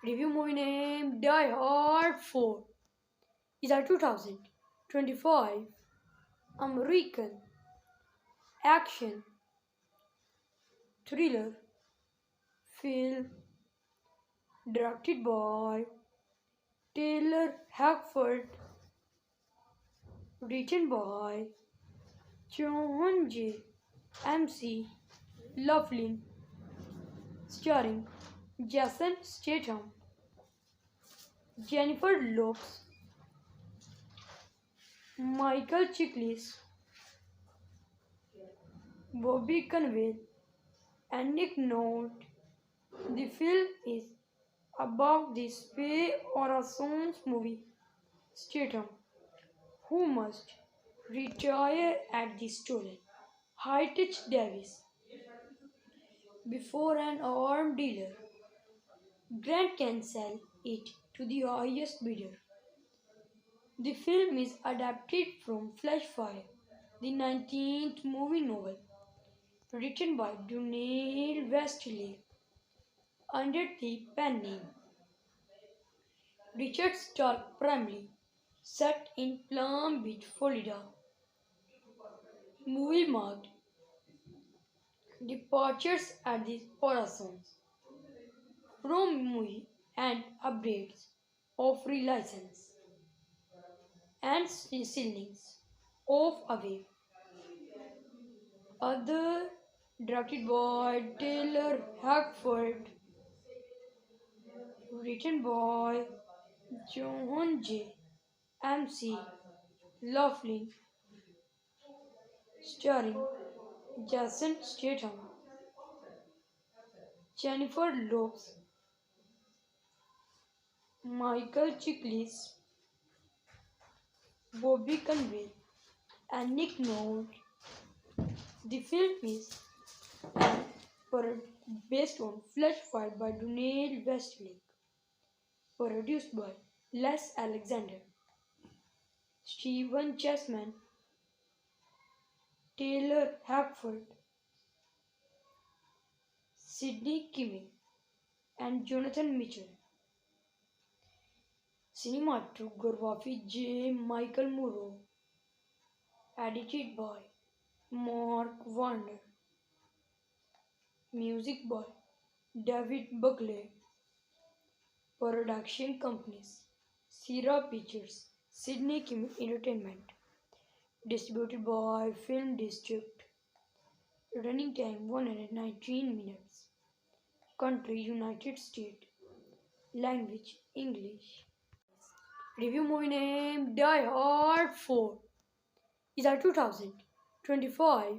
Review movie name Die Hard 4 is a 2025 American action thriller film directed by Taylor Hackford, written by John J. MC Laughlin, starring Jason Statham, Jennifer Lopez, Michael Chiklis, Bobby Cannavale, and Nick Nolte. The film is about the spy or a sons movie Statham, who must retire at the stolen Heritage Davis before an armed dealer Grant can sell it to the highest bidder. The film is adapted from Flashfire, the 19th movie novel, written by Daniel Westlake under the pen name Richard Stark Primly, set in Palm Beach, Florida. Movie marked departures at the Horizons from movie and updates of relicense and ceilings of away. Other directed by Taylor Hackford, written by John J. MC Laughlin, starring Jason Statham, Jennifer Lopez, Michael Chiklis, Bobby Cannavale, and Nick Nolte. The film is based on Flash Fight by Daniel Westlake, produced by Les Alexander, Stephen Chessman, Taylor Hackford, Sidney Kimmel, and Jonathan Mitchell. Cinematography J. Michael Murrow, edited by Mark Warner, music by David Buckley, production companies Sierra Pictures, Sidney Kimmel Entertainment, distributed by Film District, running time 119 minutes, country United States, language English. Review movie name Die Hard 4 is a 2025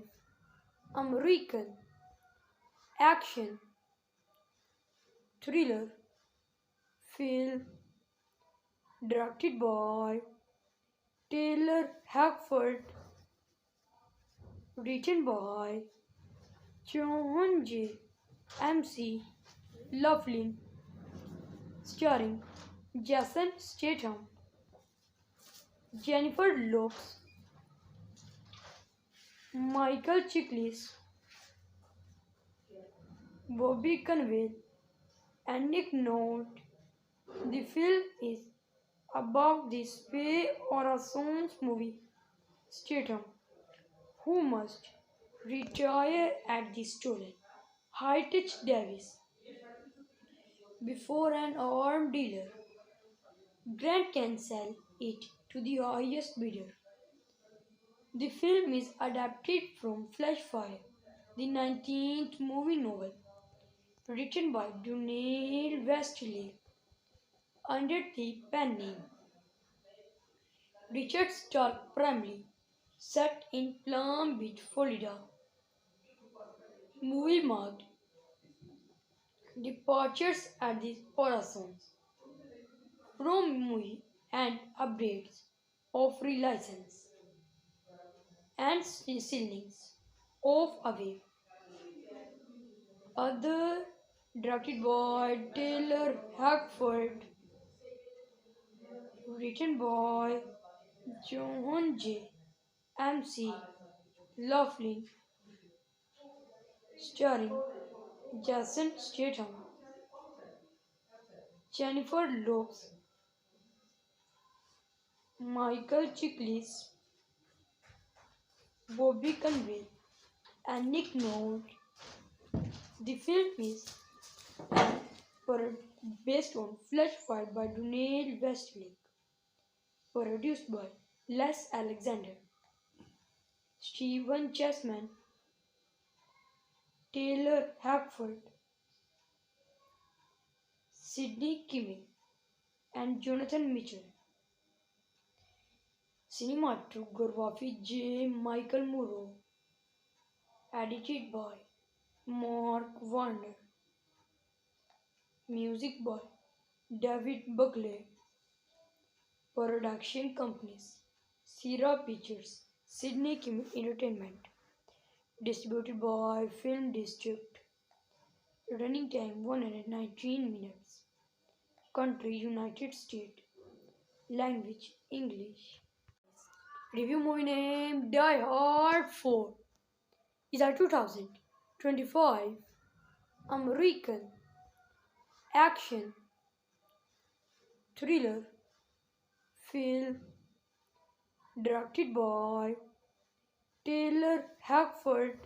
American action thriller film directed by Taylor Hackford, written by John J. MC Laughlin, starring Jason Statham, Jennifer Lopez, Michael Chiklis, Bobby Cannavale, and Nick Nolte. The film is about the spy or a sons movie Statham, who must retire at the stolen Heritage Davis before an armed dealer Grant can sell it to the highest bidder. The film is adapted from Flashfire, the 19th movie novel, written by Daniel Westlake under the pen name Richard Stark Primly, set in Palm Beach, Florida. Movie marked departures at the Horizons from movie and updates of relicense and ceilings of away. Other directed by Taylor Hackford, written by John J. MC Laughlin, starring Jason Statham, Jennifer Lopez, Michael Chiklis, Bobby Conway, and Nick Nolte. The film is pro- based on Flash Fire by Donald Westlake, produced by Les Alexander, Stephen Chessman, Taylor Hackford, Sidney Kimmel, and Jonathan Mitchell. Cinematography J. Michael Murrow. Edited by Mark Warner. Music by David Buckley. Production companies Sierra Pictures, Sidney Kimmel Entertainment. Distributed by Film District. Running time 119 minutes. Country United States. Language English. Review movie name Die Hard 4 is a 2025 American action thriller film directed by Taylor Hackford,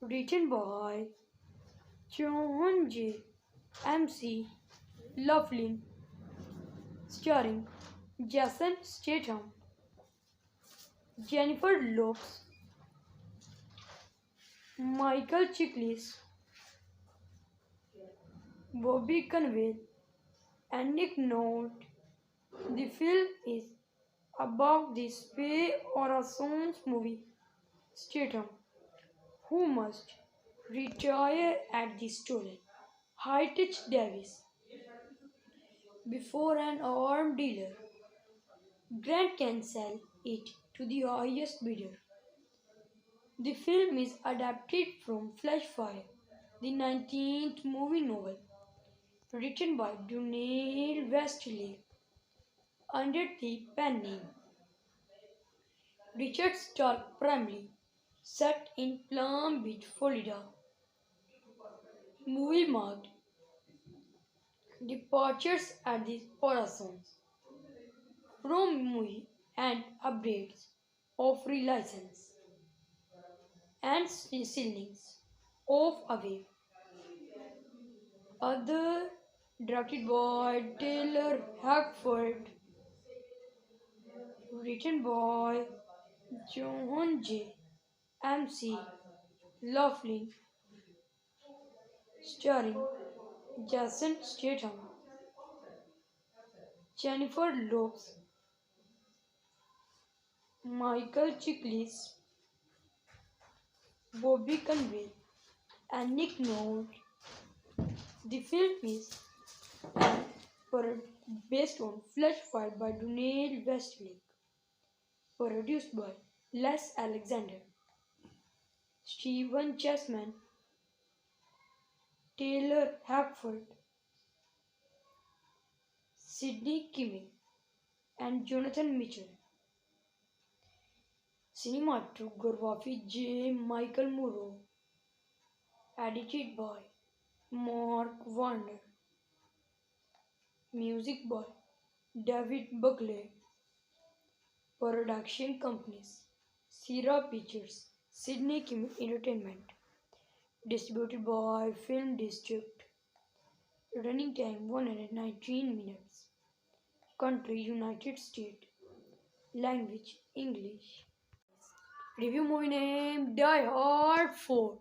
written by John J. MC Laughlin, starring Jason Statham, Jennifer Lopez, Michael Chiklis, Bobby Conway, and Nick Nolte. The film is about the spy or a science movie Statham, who must retire at the stolen Heritage Davis before an armed dealer Grant can sell it to the highest bidder. The film is adapted from Flash Fire, the 19th movie novel, written by Donald Westlake under the pen name Richard Stark Bramley, set in Palm Beach, Florida. Movie marked departures at the horizons from movie and updates of relicense and ceilings of away. Other directed by Taylor Hackford, written by John J. MC Laughlin, starring Jason Statham, Jennifer Lopez, Michael Chiklis, Bobby Conway, and Nick Nolte. The film is based on Flash Fire by Donald Westlake, produced by Les Alexander, Stephen Chessman, Taylor Hackford, Sidney Kimmel, and Jonathan Mitchell. Cinematography J. Michael Murrow. Edited by Mark Warner. Music by David Buckley. Production companies Sierra Pictures, Sidney Kimmel Entertainment. Distributed by Film District. Running time 119 minutes. Country United States. Language English. Review movie name Die Hard 4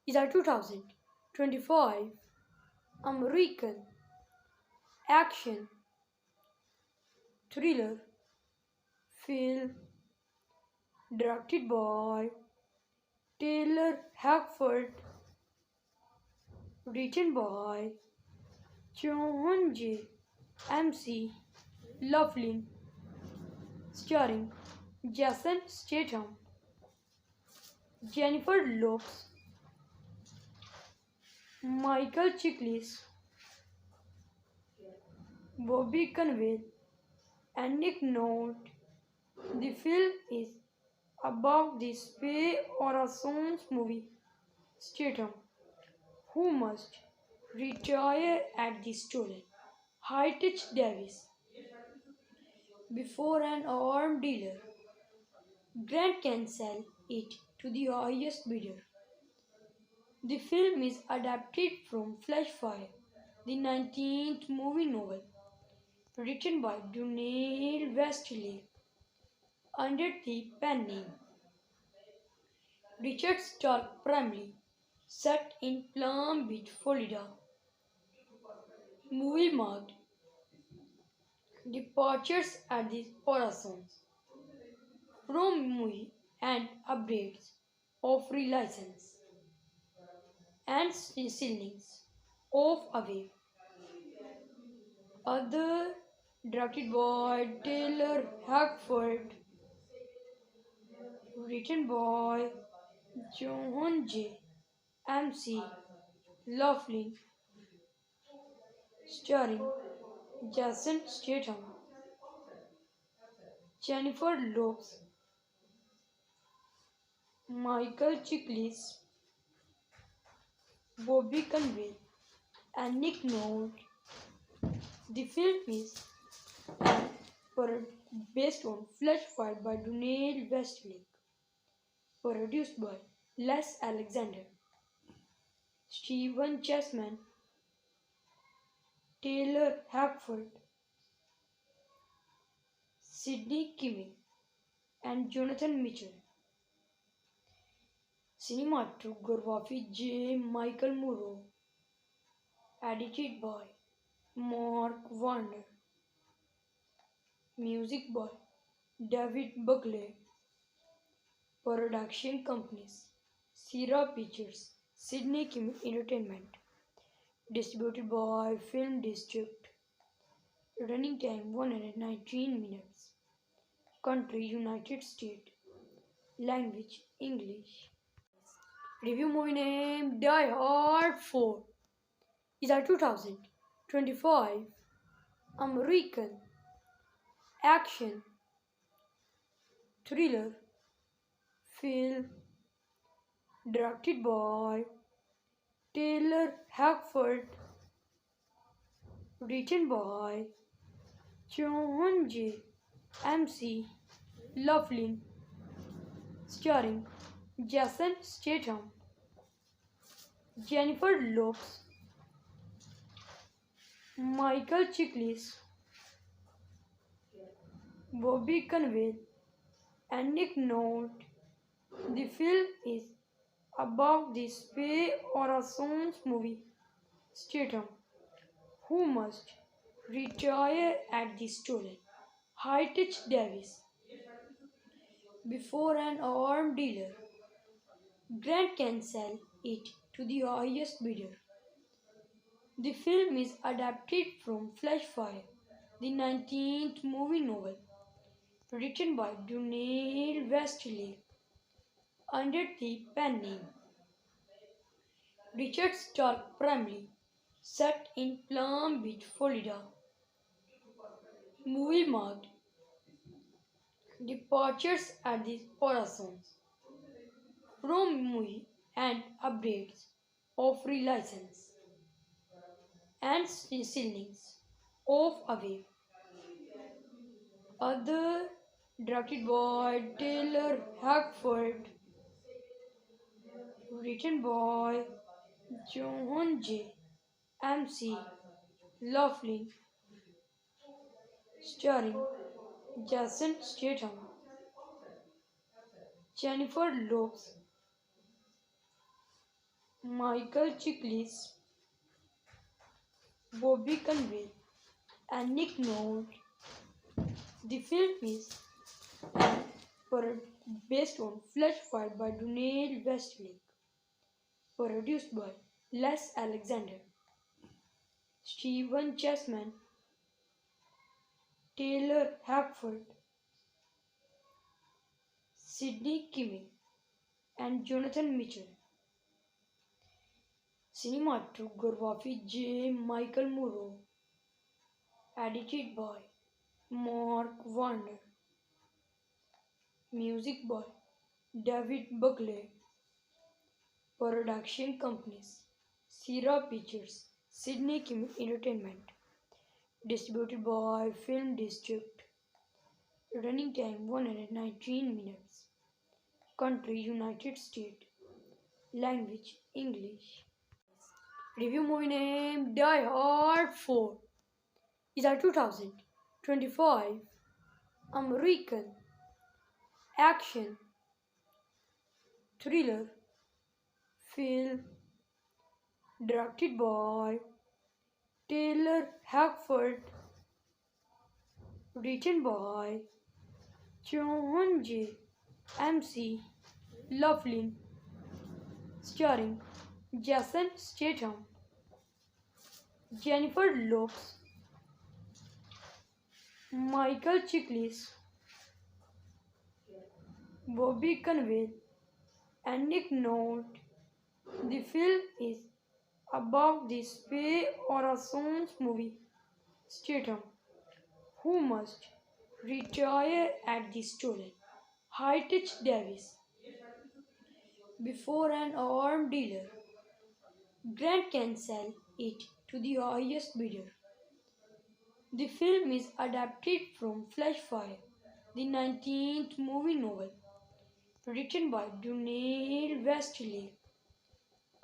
is a 2025 American action thriller film directed by Taylor Hackford, written by John J. MC Laughlin, starring Jason Statham, Jennifer Lopez, Michael Chiklis, Bobby Conway, and Nick Nolte. The film is about the spy or a science movie Statham, who must retire at the stolen Hightech Davis before an armed dealer. Grant can sell it to the highest bidder. The film is adapted from Flashfire, the 19th movie novel, written by Dunale Westlake under the pen name Richard Stark Primly, set in Palm Beach, Florida. Movie marked departures at the Horizons from movie and updates of relicense and ceilings of away. Other directed by Taylor Hackford, written by John J. M.C. Laughlin, starring Jason Statham, Jennifer Lopez, Michael Chiklis, Bobby Conway, and Nick Nolte. The film is based on Flashfire by Dunale Westlake, produced by Les Alexander, Stephen Chessman, Taylor Hackford, Sidney Kimmel, and Jonathan Mitchell. Cinematography J. Michael Murrow, edited by Mark Warner, music by David Buckley, production companies Sierra Pictures, Sidney Kimmel Entertainment, distributed by Film District, running time 119 minutes, country United States, language English. Review movie name Die Hard 4 is a 2025 American action thriller film directed by Taylor Hackford, written by John J. M.C. Laughlin, starring Jason Statham, Jennifer Lopez, Michael Chiklis, Bobby Conway, and Nick Nolte. The film is about the spy Horizons movie Statham, who must retire at the stolen Hightech Davis before an armed dealer. Grant can sell it to the highest bidder. The film is adapted from Flashfire, the 19th movie novel, written by Dunale Westlake under the pen name Richard Stark Primly, set in Palm Beach, Florida. Movie marked departures at the Horizons from movie and updates of relicense and ceilings of away. Other directed by Taylor Hackford, written by John J. M.C. Laughlin, starring Jason Statham, Jennifer Lopez, Michael Chiklis, Bobby Conway, and Nick Nolte. The film is based on Flashfire by Dunale Westlake, produced by Les Alexander, Stephen Chessman, Taylor Hackford, Sidney Kimmel, and Jonathan Mitchell. Cinematography J. Michael Murrow, edited by Mark Warner, music by David Buckley, production companies Sierra Pictures, Sydney Kim Entertainment. Distributed by Film District. Running time 119 minutes. Country United States. Language English. Review movie name Die Hard 4 is a 2025 American action thriller film directed by Taylor Hackford, written by John J. MC Laughlin, starring Jason Statham, Jennifer Lopez, Michael Chiklis, Bobby Cannavale, and Nick Nolte. The film is about the spy or a sons movie Statham, who must retire at the stolen high-tech Davis before an armed dealer Grant can sell it to the highest bidder. The film is adapted from Flashfire, the 19th movie novel, written by Daniel Westlake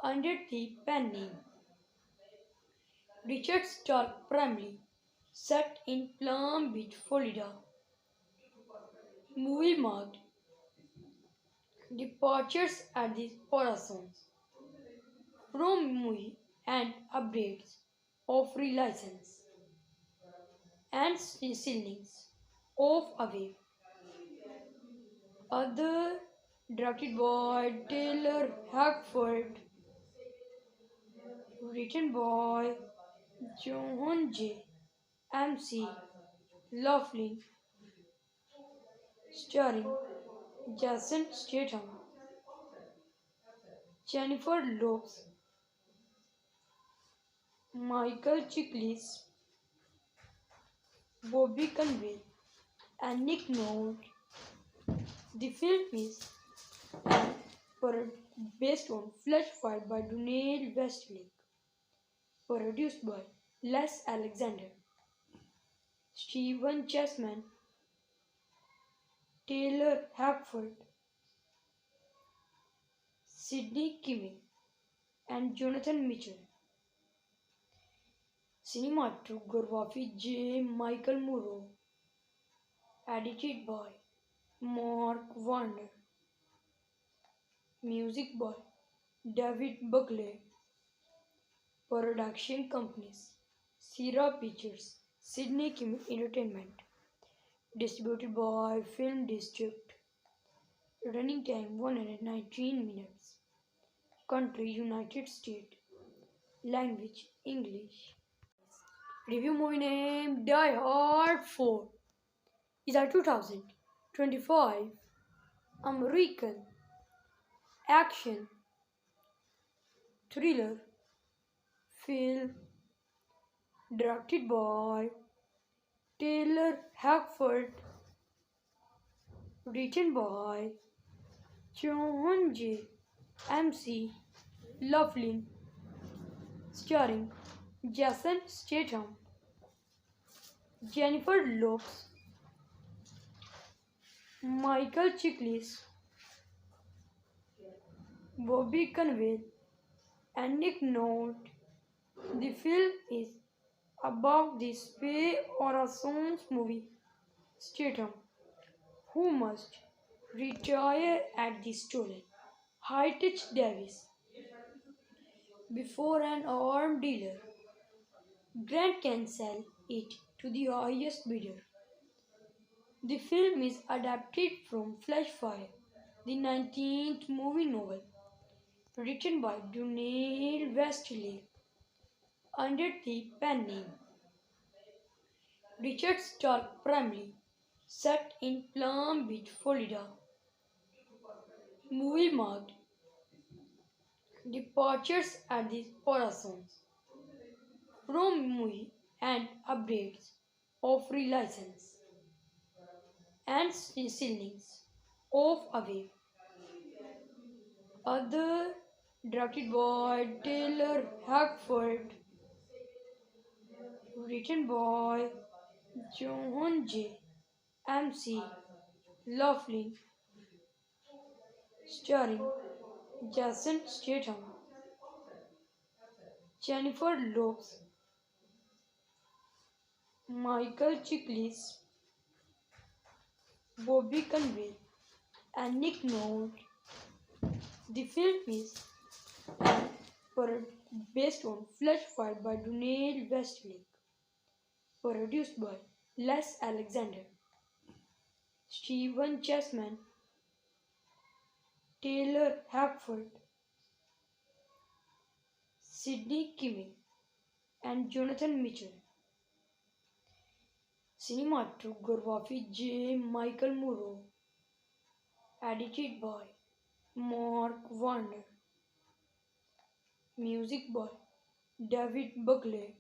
under the pen name Richard Stark Primly, set in Palm Beach, Florida. Movie marked departures at the Horizons from movie and updates of relicense and ceilings of away. Other directed by Taylor Hackford, written by John J. MC Laughlin, starring Jason Statham, Jennifer Lopez, Michael Chiklis, Bobby Cannavale, and Nick Nolte. The film is based on Flashfire by Daniel Westlake, produced by Les Alexander, Stephen Chessman, Taylor Hackford, Sidney Kimmel, and Jonathan Mitchell. Cinematography J. Michael Murrow. Edited by Mark Warner. Music by David Buckley. Production companies Sierra Pictures, Sydney Kim Entertainment. Distributed by Film District. Running time 119 minutes. Country United States. Language English. Review movie name Die Hard 4 is a 2025 American action thriller film directed by Taylor Hackford, written by John J. MC Laughlin, starring Jason Statham, Jennifer Lopez, Michael Chiklis, Bobby Cannavale, and Nick Nolte. The film is about the spy or a sons movie Statham, who must retire at the stolen high-tech Davis before an armed dealer Grant can sell it to the highest bidder. The film is adapted from Flashfire, the 19th movie novel, written by Daniel Westlake under the pen name Richard Stark Primly, set in Palm Beach, Florida. Movie marked departures at the Horizons from movie and updates of relicense and ceilings of away. Other directed by Taylor Hackford, written by John J. MC Laughlin, starring Jason Statham, Jennifer Lopez, Michael Chiklis, Bobby Conway, and Nick Nolte. The film is based on Flash Fight by Donald Westlake, produced by Les Alexander, Stephen Chessman, Taylor Hackford, Sidney Kimmel, and Jonathan Mitchell. Cinematography J. Michael Murrow, edited by Mark Warner, music by David Buckley,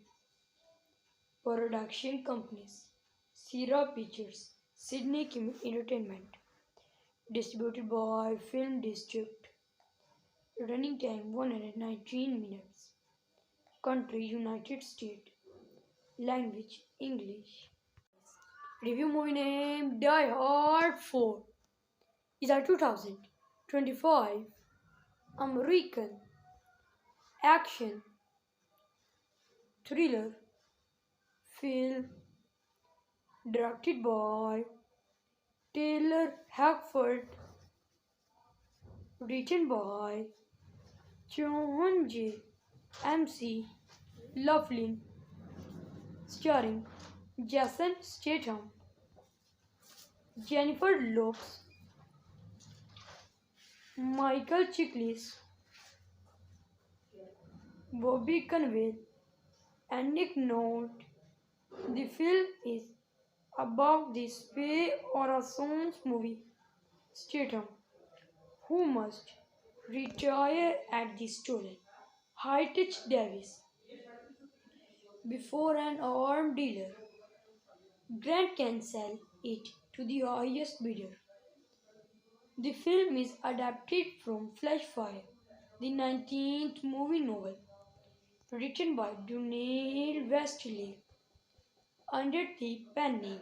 production companies Sierra Pictures, Sidney Kimmel Entertainment, distributed by Film District, running time 119 minutes, country United States, language English. Review movie name Die Hard 4 is a 2025 American action thriller film directed by Taylor Hackford, written by John J. MC Laughlin, starring Jason Statham, Jennifer Lopez, Michael Chiklis, Bobby Conway, and Nick Nolte. The film is about the spy or a science movie Statham, who must retire at the stolen High-Tech Davis before an armed dealer Grant can sell it to the highest bidder. The film is adapted from Flash Fire, the 19th movie novel, written by Donald Westlake under the pen name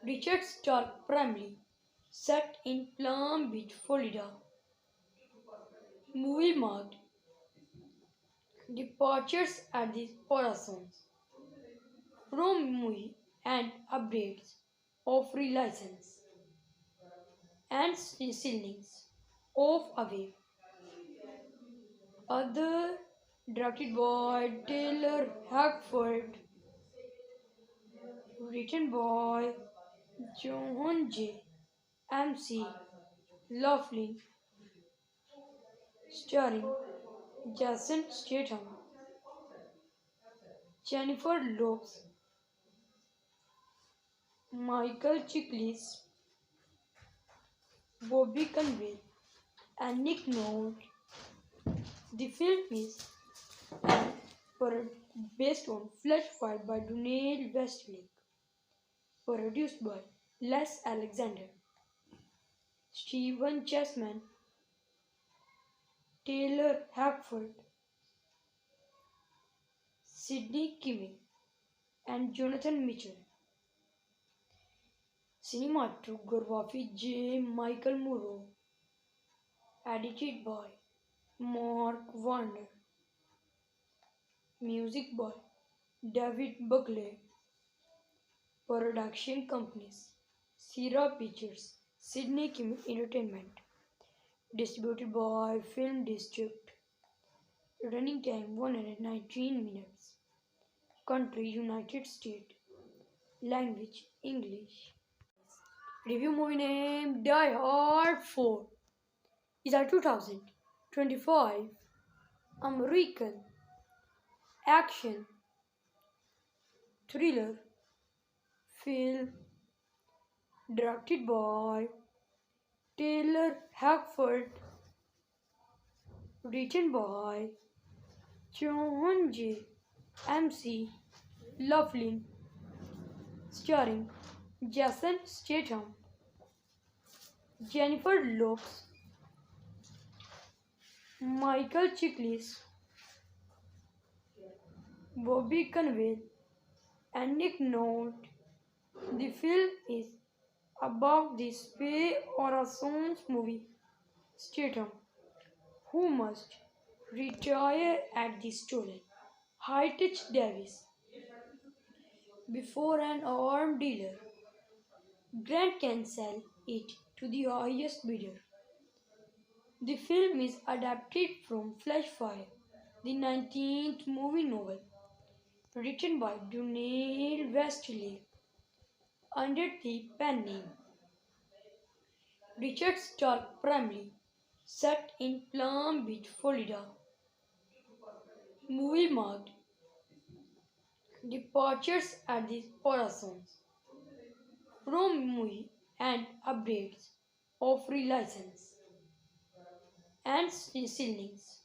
Richard Stark, primarily set in Palm Beach, Florida. Movie marked departures at the horizons from movie and updates of relicense and ceilings of away. Other directed by Taylor Hackford, written by John J. MC Laughlin, starring Jason Statham, Jennifer Lopez, Michael Chiklis, Bobby Conway, and Nick Nolte. The film is based on Flash Fight by Donald Westlake, produced by Les Alexander, Stephen Chessman, Taylor Hackford, Sidney Kimmel, and Jonathan Mitchell. Cinematography J. Michael Murrow, edited by Mark Warner, music by David Buckley, production companies Sierra Pictures, Sidney Kimmel Entertainment, distributed by Film District, running time 119 minutes, country United States, language English. Review movie name Die Hard 4 is a 2025 American action thriller film directed by Taylor Hackford, written by John J. MC Laughlin, starring Jason Statham, Jennifer Lopez, Michael Chiklis, Bobby Conway, and Nick Nolte. The film is about the spy Orason's movie Statham, who must retire at the stolen Hightech Davis before an armed dealer Grant can sell it to the highest bidder. The film is adapted from Flashfire, the 19th movie novel, written by Daniel Westlake under the pen name Richard Stark Primley, set in Palm Beach, Florida. Movie marked departures at the Horizons from movie and updates of relicense and ceilings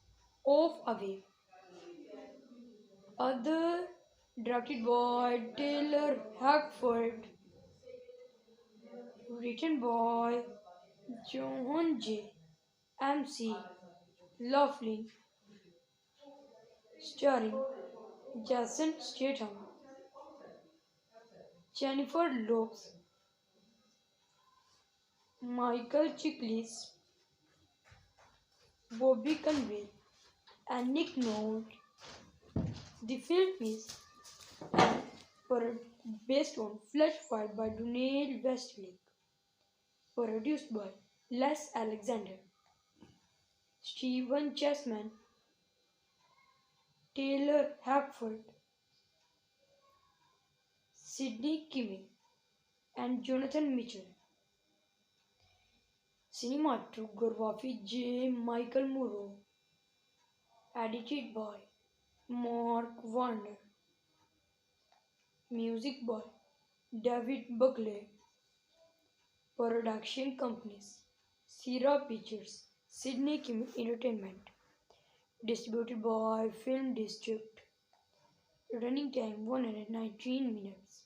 of away. Other directed by Taylor Hackford, written by John J. M.C. Laughlin, starring Jason Statham, Jennifer Lopez, Michael Chiklis, Bobby Conway, and Nick Nolte. The film is an based on Flash Fire by Daniel Westlake, produced by Les Alexander, Stephen Chessman, Taylor Hackford, Sidney Kimmel, and Jonathan Mitchell. Cinematography J. Michael Murrow, edited by Mark Warner, music by David Buckley, production companies Sierra Pictures, Sidney Kimmel Entertainment, distributed by Film District, running time 119 minutes,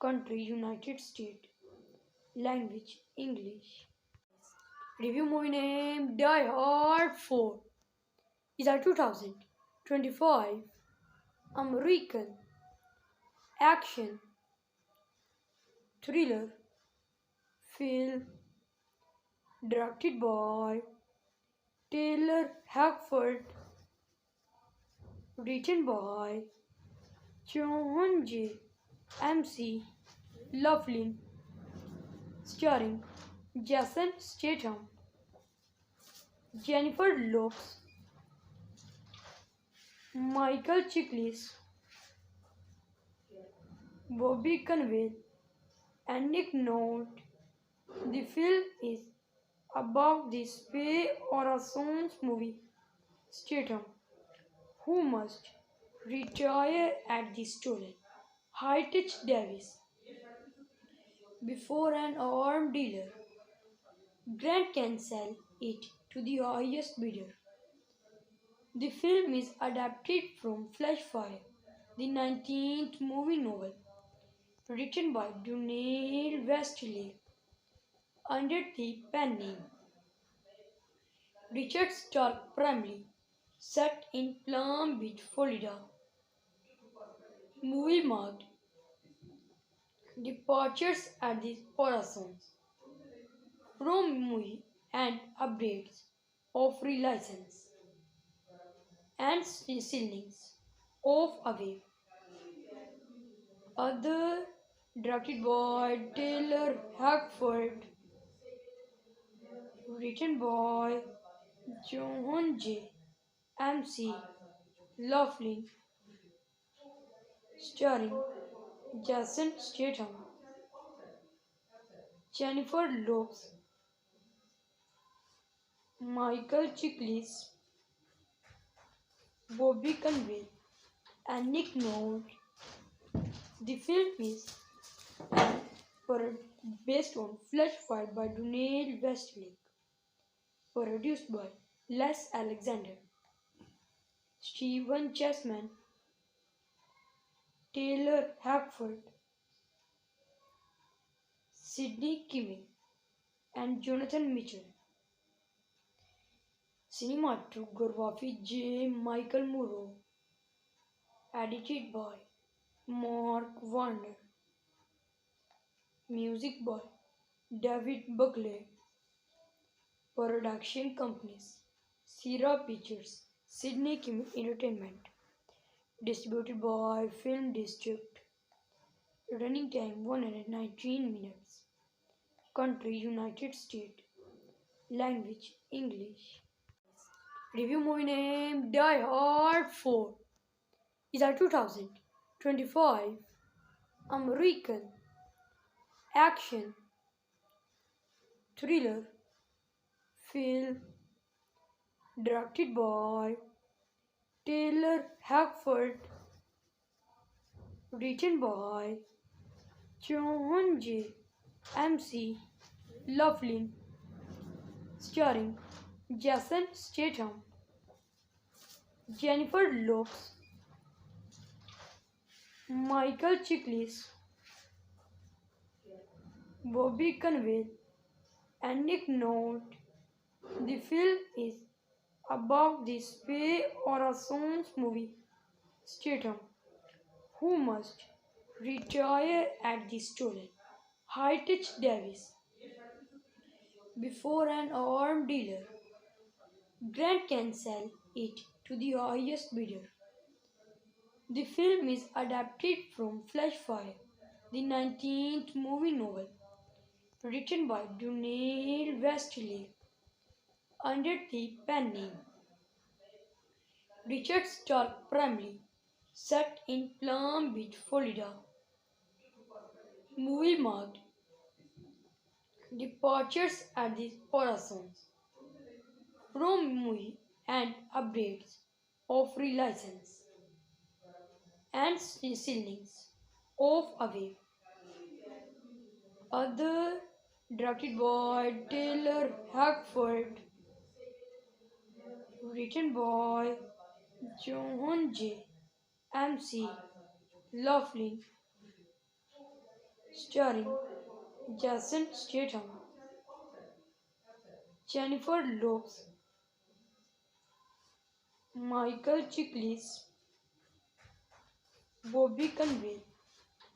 country United States, language English. Review movie name Die Hard 4 is a 2025 American action thriller film directed by Taylor Hackford, written by John J. M.C. Laughlin, starring Jason Statham, Jennifer Lopez, Michael Chiklis, Bobby Conway, and Nick Nolte. The film is about the spy Orason's movie Statham, who must retire at the stolen Hightech Davis before an armed dealer Grant can sell it to the highest bidder. The film is adapted from Flashfire, the 19th movie novel, written by Daniel Westlake under the pen name Richard Stark Primley, set in Palm Beach, Florida. Movie marked departures at the Horizons from movie and updates of relicense and ceilings of away. Other directed by Taylor Hackford, written by John J. M.C. Laughlin, starring Jason Statham, Jennifer Lopez, Michael Chiklis, Bobby Conway, and Nick Nolte. The film is based on Flash Fire by Daniel Westlake, produced by Les Alexander, Stephen Chessman, Taylor Hackford, Sidney Kimmel, and Jonathan Mitchell. Cinematography J. Michael Murrow, edited by Mark Warner, music by David Buckley, production companies Sierra Pictures, Sydney Kim Entertainment, distributed by Film District, running time 119 minutes, country United States, language English. Review movie name Die Hard 4 is a 2025 American action thriller film directed by Taylor Hackford, written by John J. MC Laughlin, starring Jason Statham, Jennifer Lopez, Michael Chiklis, Bobby Cannavale, and Nick Nolte. The film is about the spy or a sons movie Statham, who must retire at the stolen Heritage Davis before an armed dealer Grant can sell it to the highest bidder. The film is adapted from Flashfire, the 19th movie novel, written by Daniel Westlake under the pen name Richard Stark Bramley, set in Palm Beach, Florida. Movie marked departures at the Horizons from movie and updates of relicense and ceilings of away. Other directed by Taylor Hackford, written by John J. MC Laughlin, starring Jason Statham, Jennifer Lopez, Michael Chiklis, Bobby Cannavale,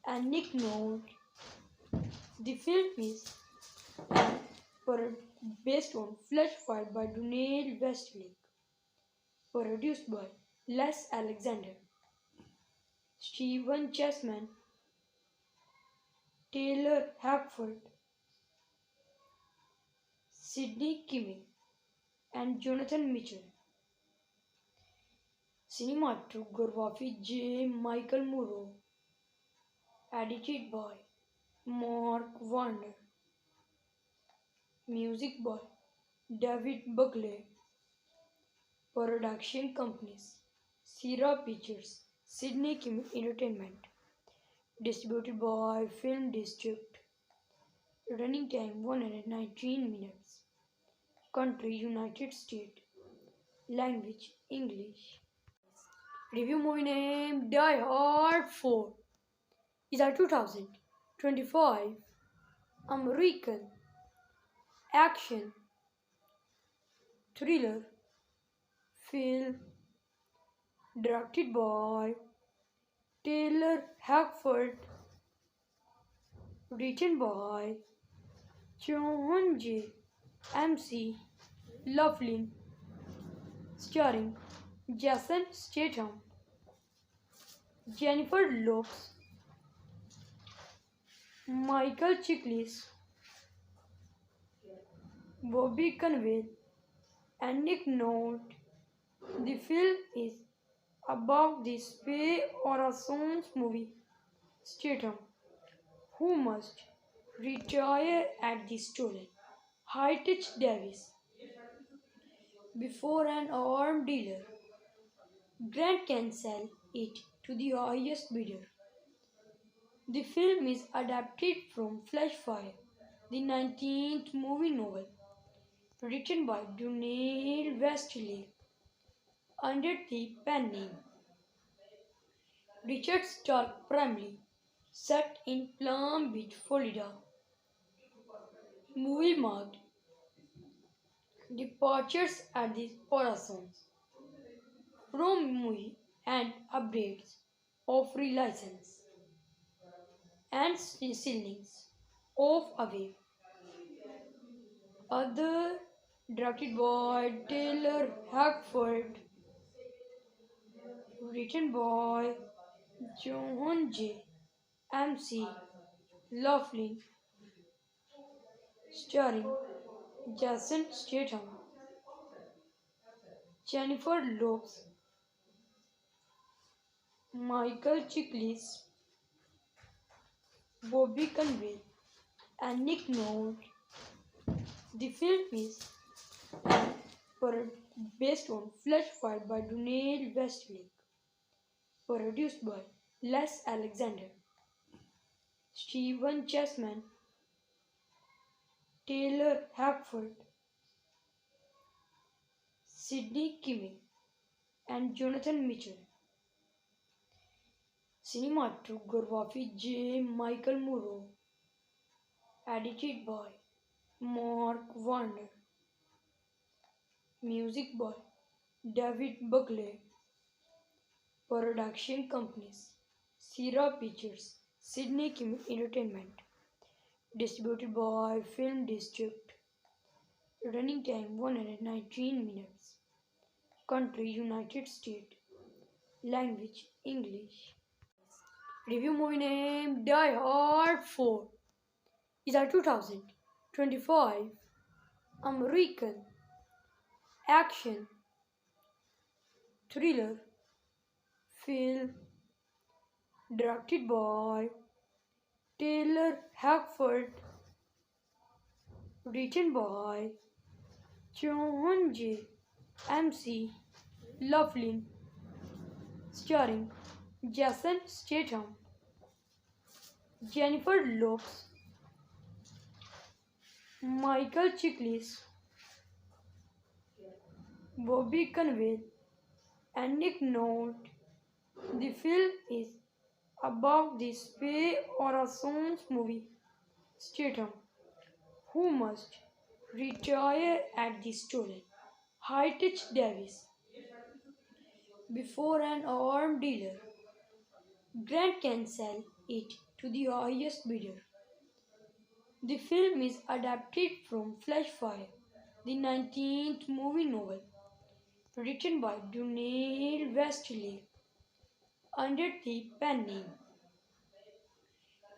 and Nick Nolte. The film is based on Flashfire by Daniel Westlake, produced by Les Alexander, Stephen Chessman, Taylor Hackford, Sydney Kimmel, and Jonathan Mitchell. Cinematography J. Michael Murrow, edited by Mark Warner, music by David Buckley, production companies Sierra Pictures, Sydney Kim Entertainment, distributed by Film District, running time 119 minutes, country United States, language English. Review movie name Die Hard 4 is a 2025 American action thriller film directed by Taylor Hackford, written by John J. MC Laughlin, starring Jason Statham, Jennifer Lopez, Michael Chiklis, Bobby Cannavale, and Nick Nolte. The film is about the spy or a sons movie Statham, who must retire at the stolen Heritage Davis before an armed dealer Grant can sell it to the highest bidder. The film is adapted from Flashfire, the 19th movie novel, written by Daniel Westlake under the pen name Richard Stark Bramley, set in Palm Beach, Florida. Movie marked departures at the Horizons from movie and updates of free license and ceilings of away. Other directed by Taylor Hackford, written by John J. MC Laughlin, starring Jason Statham, Jennifer Lopez, Michael Chiklis, Bobby Conway, and Nick Nolte. The film is based on Flash Fight by Donald Westlake, produced by Les Alexander, Stephen Chessman, Taylor Hackford, Sidney Kimmel, and Jonathan Mitchell. Cinematography J. Michael Murrow, edited by Mark Warner, music by David Buckley, production companies Sierra Pictures, Sidney Kimmel Entertainment, distributed by Film District, running time 119 minutes, country United States, language English. Review movie name Die Hard 4 is a 2025 American action thriller film directed by Taylor Hackford, written by John J. MC Laughlin, starring Jason Statham, Jennifer Lopez, Michael Chiklis, Bobby Conway, and Nick Nolte. The film is about the spy Orason's movie Statham, who must retire at the stolen High-Tech Davis before an armed dealer Grant can sell it to the highest bidder. The film is adapted from Flash Fire, the 19th movie novel, written by Donald Westlake under the pen name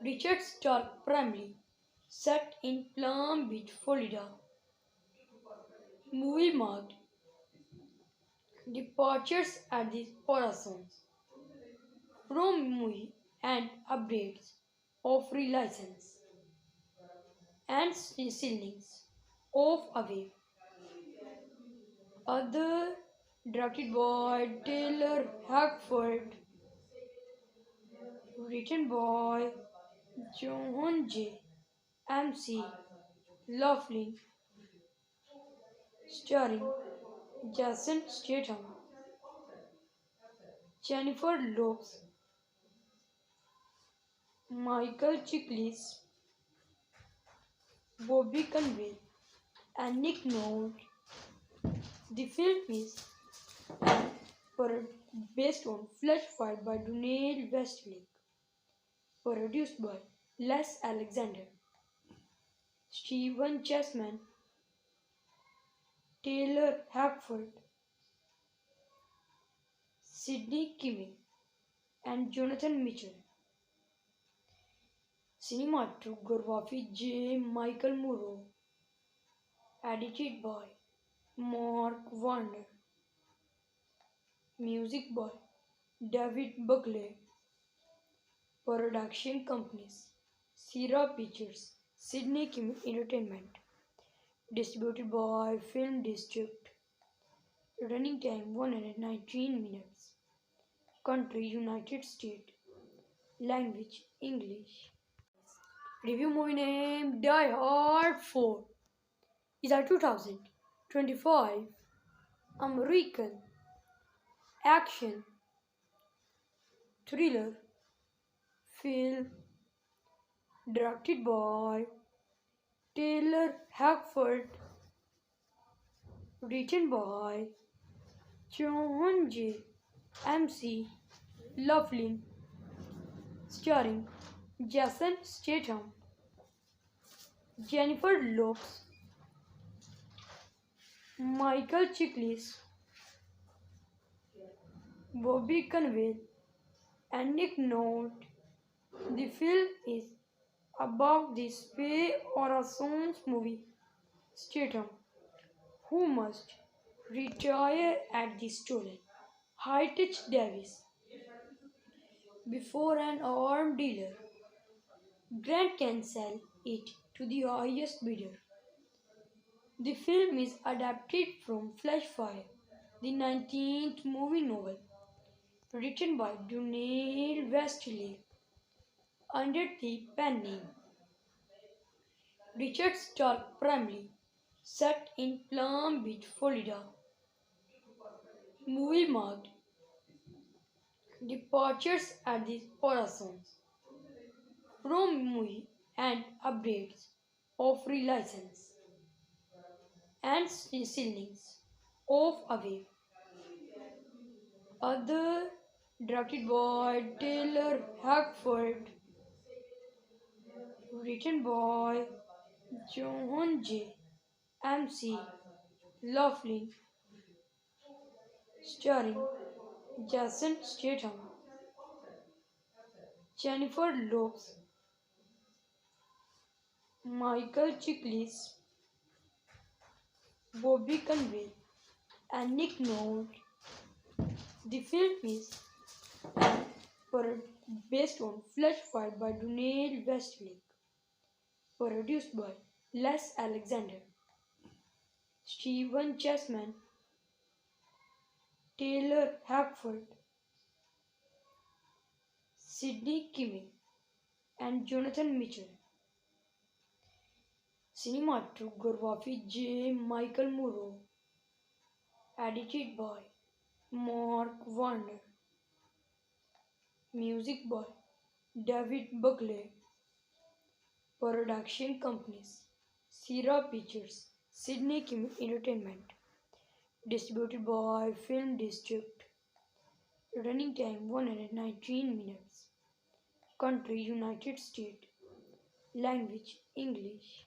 Richard Stark, primarily set in Palm Beach, Florida. Movie marked departures at the Horizons from movie and updates of free license and ceilings of away. Other directed by Taylor Hackford, written by John J. MC Laughlin, starring Jason Statham, Jennifer Lopez, Michael Chiklis, Bobby Conway, and Nick Nolte. The film is based on Flash Fight by Donald Westlake, produced by Les Alexander, Stephen Chessman, Taylor Hackford, Sidney Kimmel, and Jonathan Mitchell. Cinematography J. Michael Murrow, edited by Mark Warner, music by David Buckley, production companies Sierra Pictures, Sidney Kimmel Entertainment, distributed by Film District, running time 119 minutes, country United States, language English. Review movie name Die Hard 4 is a 2025 American action thriller film directed by Taylor Hackford, written by John J. MC Laughlin, starring Jason Statham, Jennifer Lopez, Michael Chiklis, Bobby Cannavale, and Nick Nolte. The film is about the spy or a science movie Statham, who must retire at the stolen Heritage Davis before an armed dealer Grant can sell it to the highest bidder. The film is adapted from Flashfire, the 19th movie novel, written by Daniel Westlake under the pen name Richard Stark Bramley, set in Palm Beach, Florida. Movie marked departures at the Horizons from movie and updates of relicense and ceilings of away. Other directed by Taylor Hackford, written by John J. MC Laughlin, starring Jason Statham, Jennifer Lopez, Michael Chiklis, Bobby Cannavale, and Nick Nolte. The film is based on Flash Fire by Daniel Westlake, produced by Les Alexander, Stephen Chessman, Taylor Hackford, Sidney Kimmel, and Jonathan Mitchell. Cinematography J. Michael Murrow, edited by Mark Warner, music by David Buckley, production companies Sierra Pictures, Sidney Kimmel Entertainment, distributed by Film District, running time 119 minutes, country United States, language English.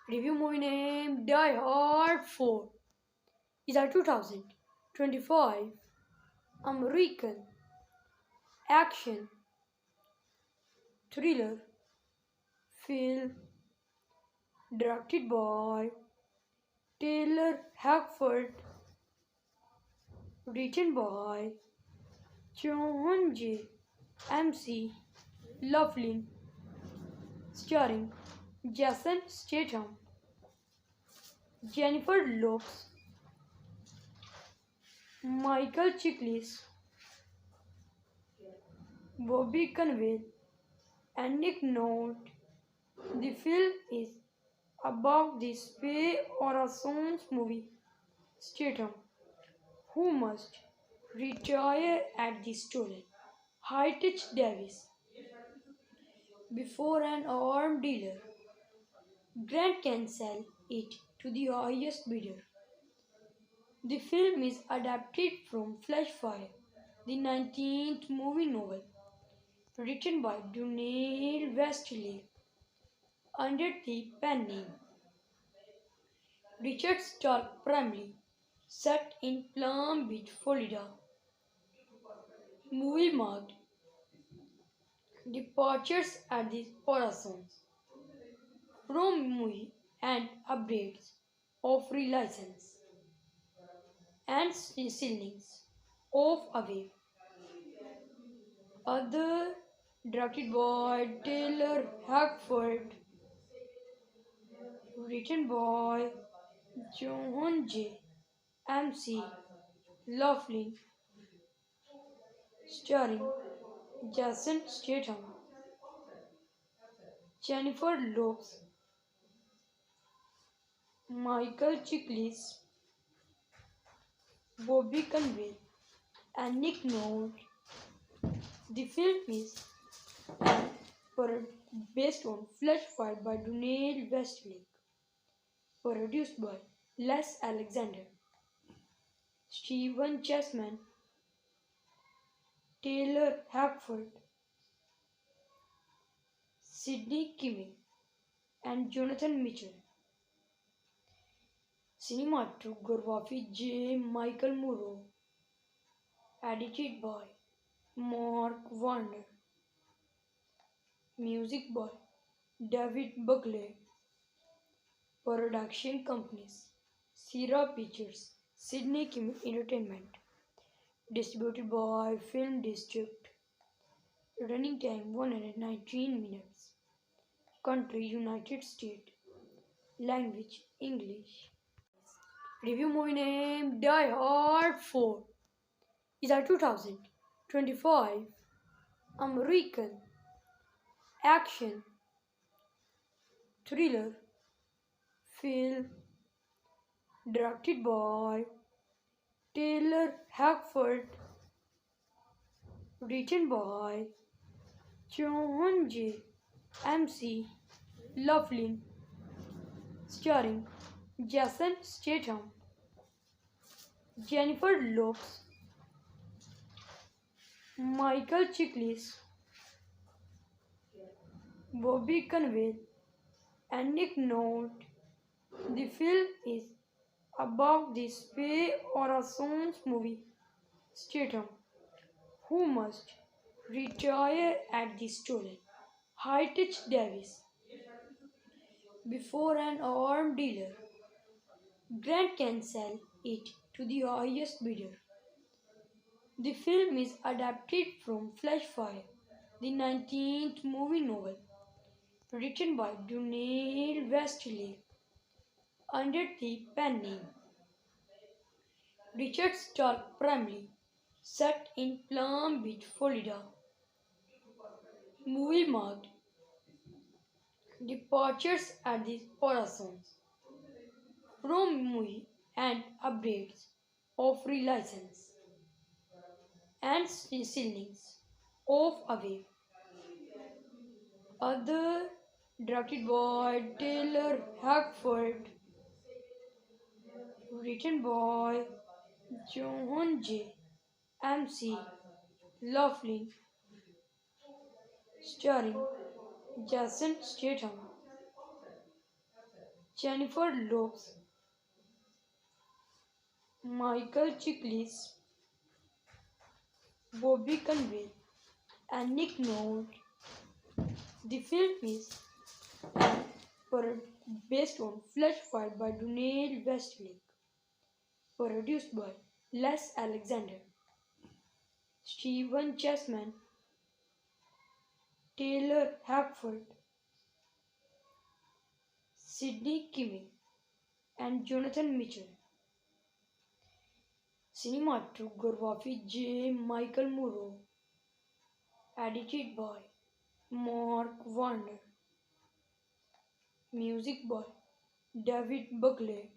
Review movie name Die Hard 4 is a 2025 American action thriller film directed by Taylor Hackford, written by John J. MC Laughlin, starring Jason Statham, Jennifer Lopez, Michael Chiklis, Bobby Cannavale, and Nick Nolte. The film is about the spy or a science movie Statham, who must retire at the stolen Heritage Davis before an armed dealer Grant can sell it to the highest bidder. The film is adapted from Flashfire, the 19th movie novel, written by Daniel Westlake under the pen name Richard Stark Bramley, set in Palm Beach, Florida. Movie marked departures at the Horizons from movie and updates of relicense and ceilings of away. Other directed by Taylor Hackford, written by John J. MC Laughlin, starring Jason Statham, Jennifer Lopez, Michael Chiklis, Bobby Cannavale, and Nick Nolte. The film is based on Flashfire by Daniel Westlake, produced by Les Alexander, Stephen Chessman, Taylor Hackford, Sidney Kimmel and Jonathan Mitchell. Cinematography J. Michael Murrow. Edited by Mark Warner. Music by David Buckley. Production companies Sierra Pictures, Sidney Kimmel Entertainment. Distributed by Film District. Running time 119 minutes. Country United States. Language English. Review movie name Die Hard 4 is a 2025 American action thriller film directed by Taylor Hackford, written by John J. MC Laughlin, starring Jason Statham, Jennifer Lopez, Michael Chiklis, Bobby Cannavale, and Nick Nolte. The film is about the spy Orason's movie Statham, who must retire at the stolen Heritage Davis before an armed dealer Grant can sell it to the highest bidder. The film is adapted from Flashfire, the 19th movie novel, written by Daniel Westlake under the pen name Richard Stark Bramley, set in Palm Beach, Florida. Movie marked departures at the Horizons from movie and updates of relicense and ceilings of Away. Other directed by Taylor Hackford, written by John J. MC Laughlin, starring Jason Statham, Jennifer Lopez, Michael Chiklis, Bobby Cannavale, and Nick Nolte. The film is based on Flashfire by Daniel Westlake, produced by Les Alexander, Stephen Chessman, Taylor Hackford, Sidney Kimmel, and Jonathan Mitchell. Cinematography J. Michael Murrow. Edited by Mark Warner. Music by David Buckley.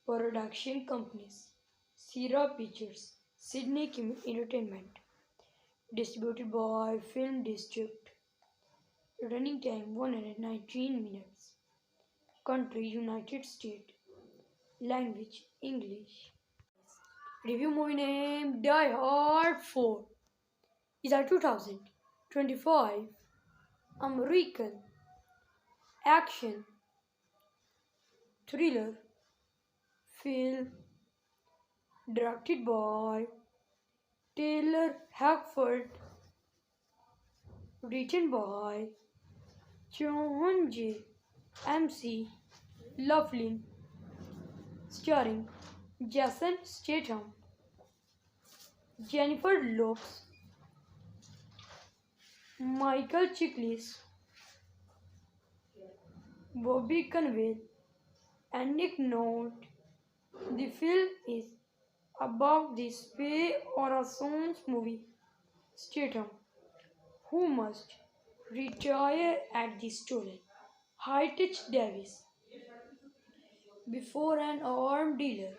Production companies Sierra Pictures, Sidney Kimmel Entertainment. Distributed by Film District. Running time 119 minutes. Country United States. Language English. Review movie name Die Hard 4 is a 2025 American action thriller film directed by Taylor Hackford, written by John J. MC Laughlin, starring Jason Statham, Jennifer Lopez, Michael Chiklis, Bobby Cannavale, and Nick Nolte. The film is about the spy Orason's movie Statham, who must retire at the stolen Heritage Davis before an armed dealer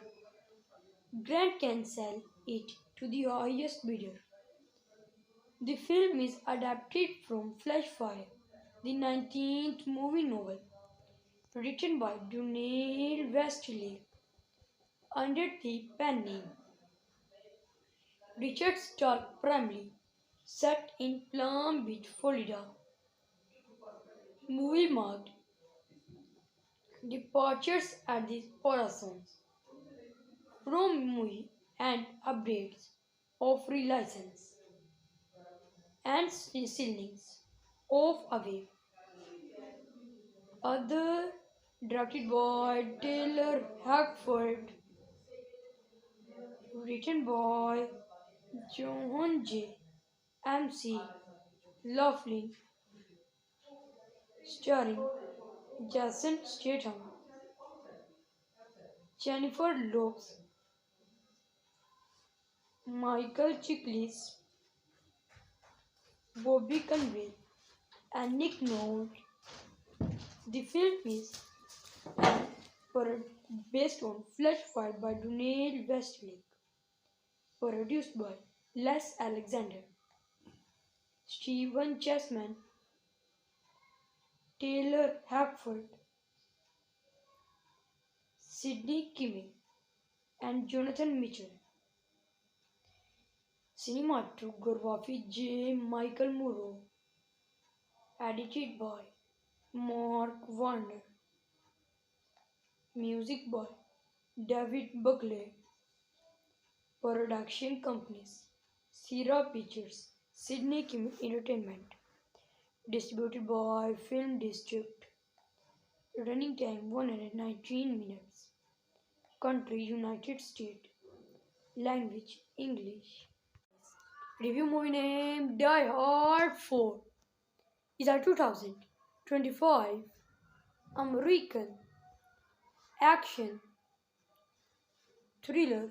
Grant can sell it to the highest bidder. The film is adapted from Flashfire, the 19th movie novel, written by Daniel Westlake under the pen name Richard Stark Bramley, set in Palm Beach, Florida. Movie marked departures at the horizons from movie and updates of relicense and ceilings of away. Other directed by Taylor Hackford, written by John J. MC Laughlin, starring Jason Statham, Jennifer Lopez, Michael Chiklis, Bobby Conway, and Nick Nolte. The film is pro- based on Flash Fight by Donald Westlake, produced by Les Alexander, Stephen Chessman, Taylor Hackford, Sidney Kimmel, and Jonathan Mitchell. Cinematography J. Michael Murrow, edited by Mark Warner, music by David Buckley, production companies Sierra Pictures, Sidney Kimmel Entertainment, distributed by Film District, running time 119 minutes, country United States, language English. Review movie name Die Hard 4 is a 2025 American action thriller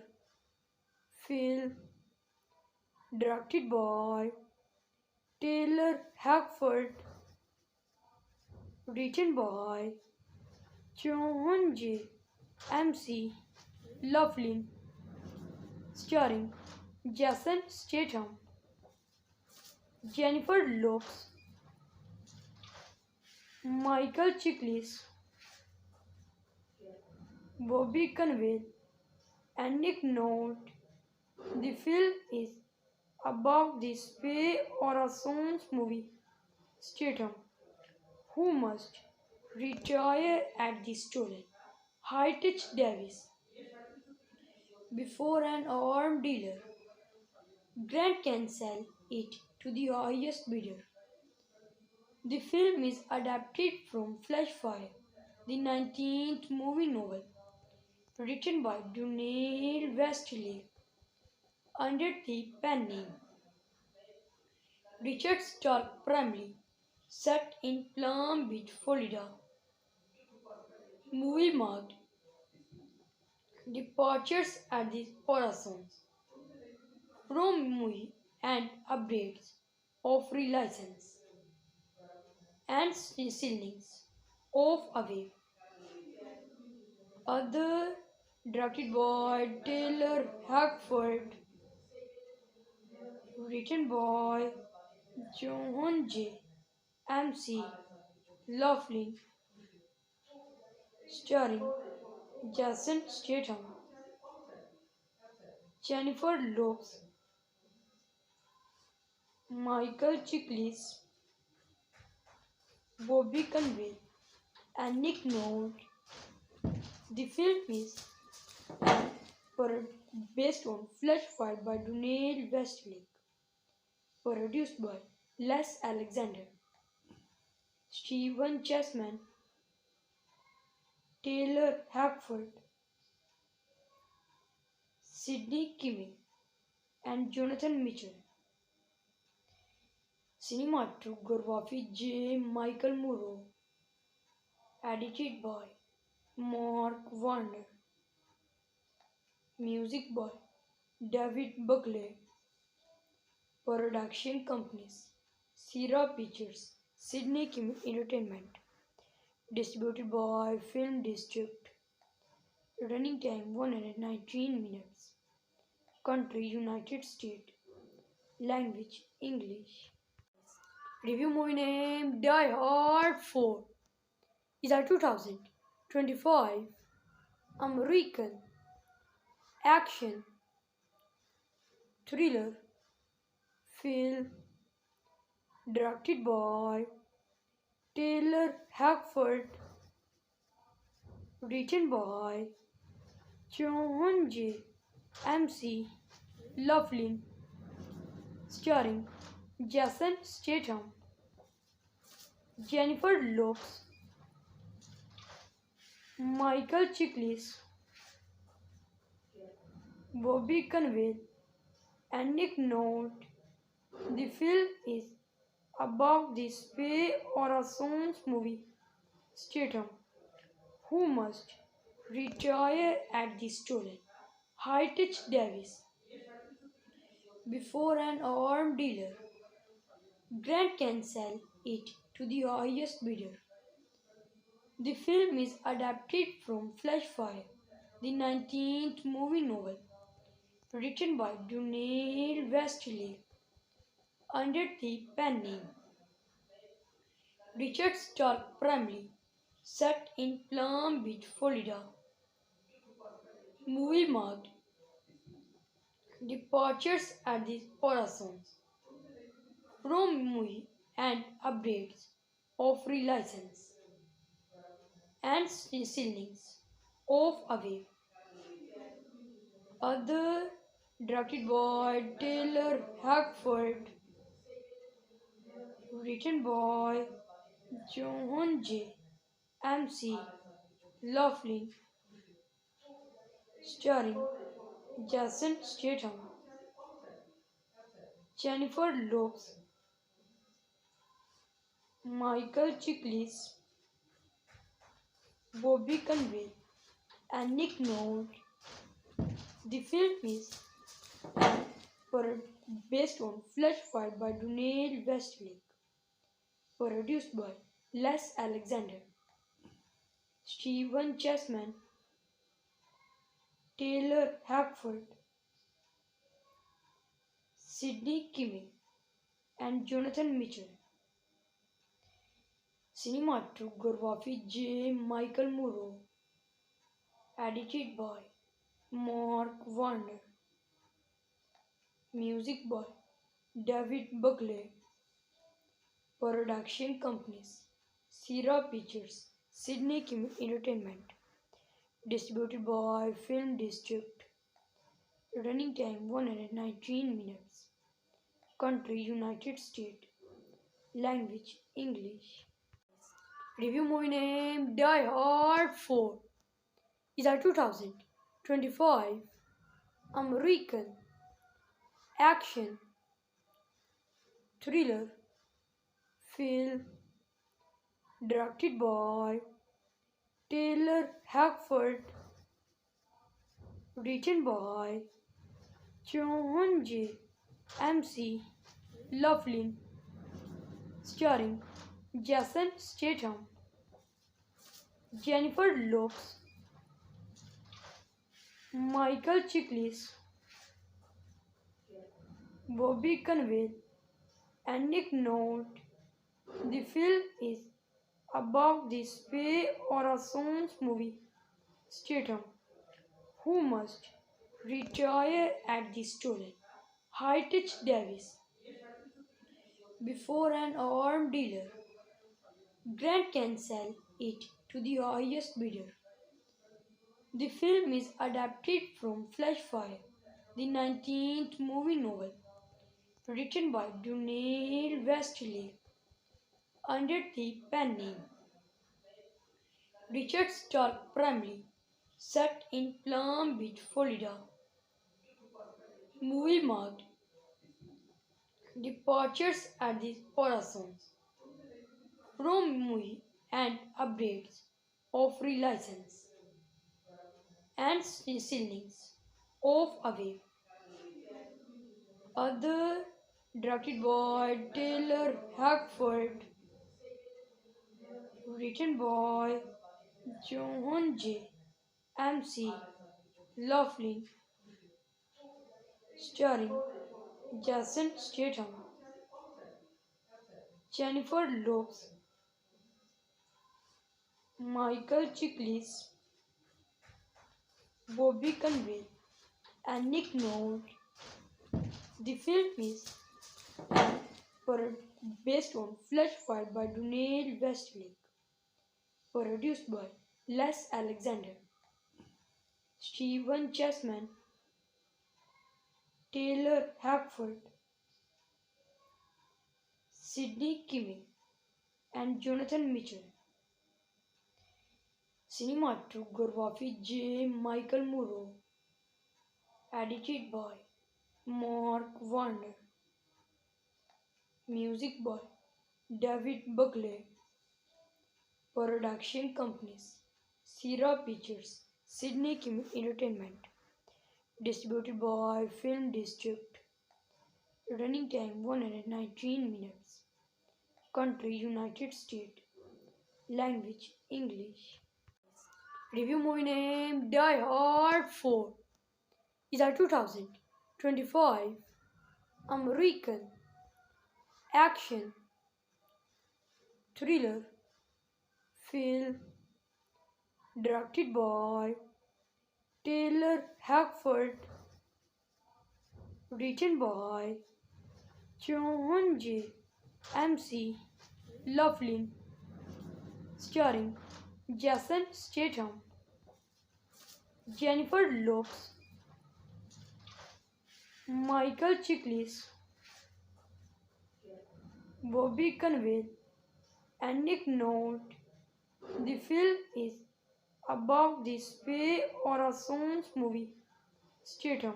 film directed by Taylor Hackford, written by John J. MC Laughlin, starring Jason Statham, Jennifer Lopez, Michael Chiklis, Bobby Conway, and Nick Nolte. The film is about the spy Orason's movie Statham, who must retire at the stolen Heritage Davis before an armed dealer Grant can sell it to the highest bidder. The film is adapted from Flash Fire, the 19th movie novel, written by Donald Westlake under the pen name Richard Stark, primarily set in Palm Beach, Florida. Movie marked departures at the horizons from movie and updates of relicense and ceilings of away. Other directed by Taylor Hackford, written by John J. MC Laughlin, starring Jason Statham, Jennifer Lopez, Michael Chiklis, Bobby Conway, and Nick Nolte. The film is pro- based on Flash Fight by Donald Westlake, produced by Les Alexander, Stephen Chessman, Taylor Hackford, Sidney Kimmel, and Jonathan Mitchell. Cinematography J. Michael Murrow, edited by Mark Warner, music by David Buckley, production companies Sierra Pictures, Sidney Kimmel Entertainment, distributed by Film District, running time 119 minutes, country United States, language English. Review movie name Die Hard 4 is a 2025 American action thriller film directed by Taylor Hackford, written by John J. MC Laughlin, starring Jason Statham, Jennifer Lopez, Michael Chiklis, Bobby Cannavale, and Nick Nolte. The film is about the spy or a sons movie Statham, who must retire at the stolen Heritage Davis before an armed dealer Grant can sell it to the highest bidder. The film is adapted from Flashfire, the 19th movie novel, written by Daniel Westlake under the pen name Richard Stark Primly, set in Palm Beach, Florida. Movie marked departures at the Horizons from movie and updates of relicense and ceilings of away. Other directed by Taylor Hackford, written by John J. MC Laughlin, starring Jason Statham, Jennifer Lopez, Michael Chiklis, Bobby Cannavale, and Nick Nolte. The film is based on Flashfire by Daniel Westlake, produced by Les Alexander, Stephen Chessman, Taylor Hackford, Sidney Kimmel, and Jonathan Mitchell. Cinematography J. Michael Murrow, edited by Mark Warner, music by David Buckley. Production companies Sierra Pictures, Sidney Kimmel Entertainment. Distributed by Film District. Running time 119 minutes. Country United States. Language English. Review movie name Die Hard 4 is a 2025 American action thriller film directed by Taylor Hackford, written by John J. MC Laughlin, starring Jason Statham, Jennifer Lopez, Michael Chiklis, Bobby Cannavale, and Nick Nolte. The film is about the spy or a sons movie Statham, who must retire at the stolen Heritage Davis before an armed dealer Grant can sell it to the highest bidder. The film is adapted from Flashfire, the 19th movie novel, written by Daniel Westlake under the pen name Richard Stark Primly, set in Palm Beach, Florida. Movie marked departures at the Horizons from movie and updates of relicense and ceilings of away. Other directed by Taylor Hackford, written by John J. MC Laughlin, starring Jason Statham, Jennifer Lopez, Michael Chiklis, Bobby Cannavale, and Nick Nolte. The film is pro- based on Flesh Fire by Donald Westlake, produced by Les Alexander, Stephen Chessman, Taylor Hackford, Sidney Kimmel, and Jonathan Mitchell. Cinematography J. Michael Murrow, edited by Mark Warner, music by David Buckley, production companies Sierra Pictures, Sidney Kimmel Entertainment, distributed by Film District, running time 119 minutes, country United States, language English. Review movie name Die Hard 4 is a 2025 American action thriller film directed by Taylor Hackford, written by John J. MC Laughlin, starring Jason Statham, Jennifer Lopez, Michael Chiklis, Bobby Cannavale, and Nick Nolte. The film is about the spy or a sons movie Statham,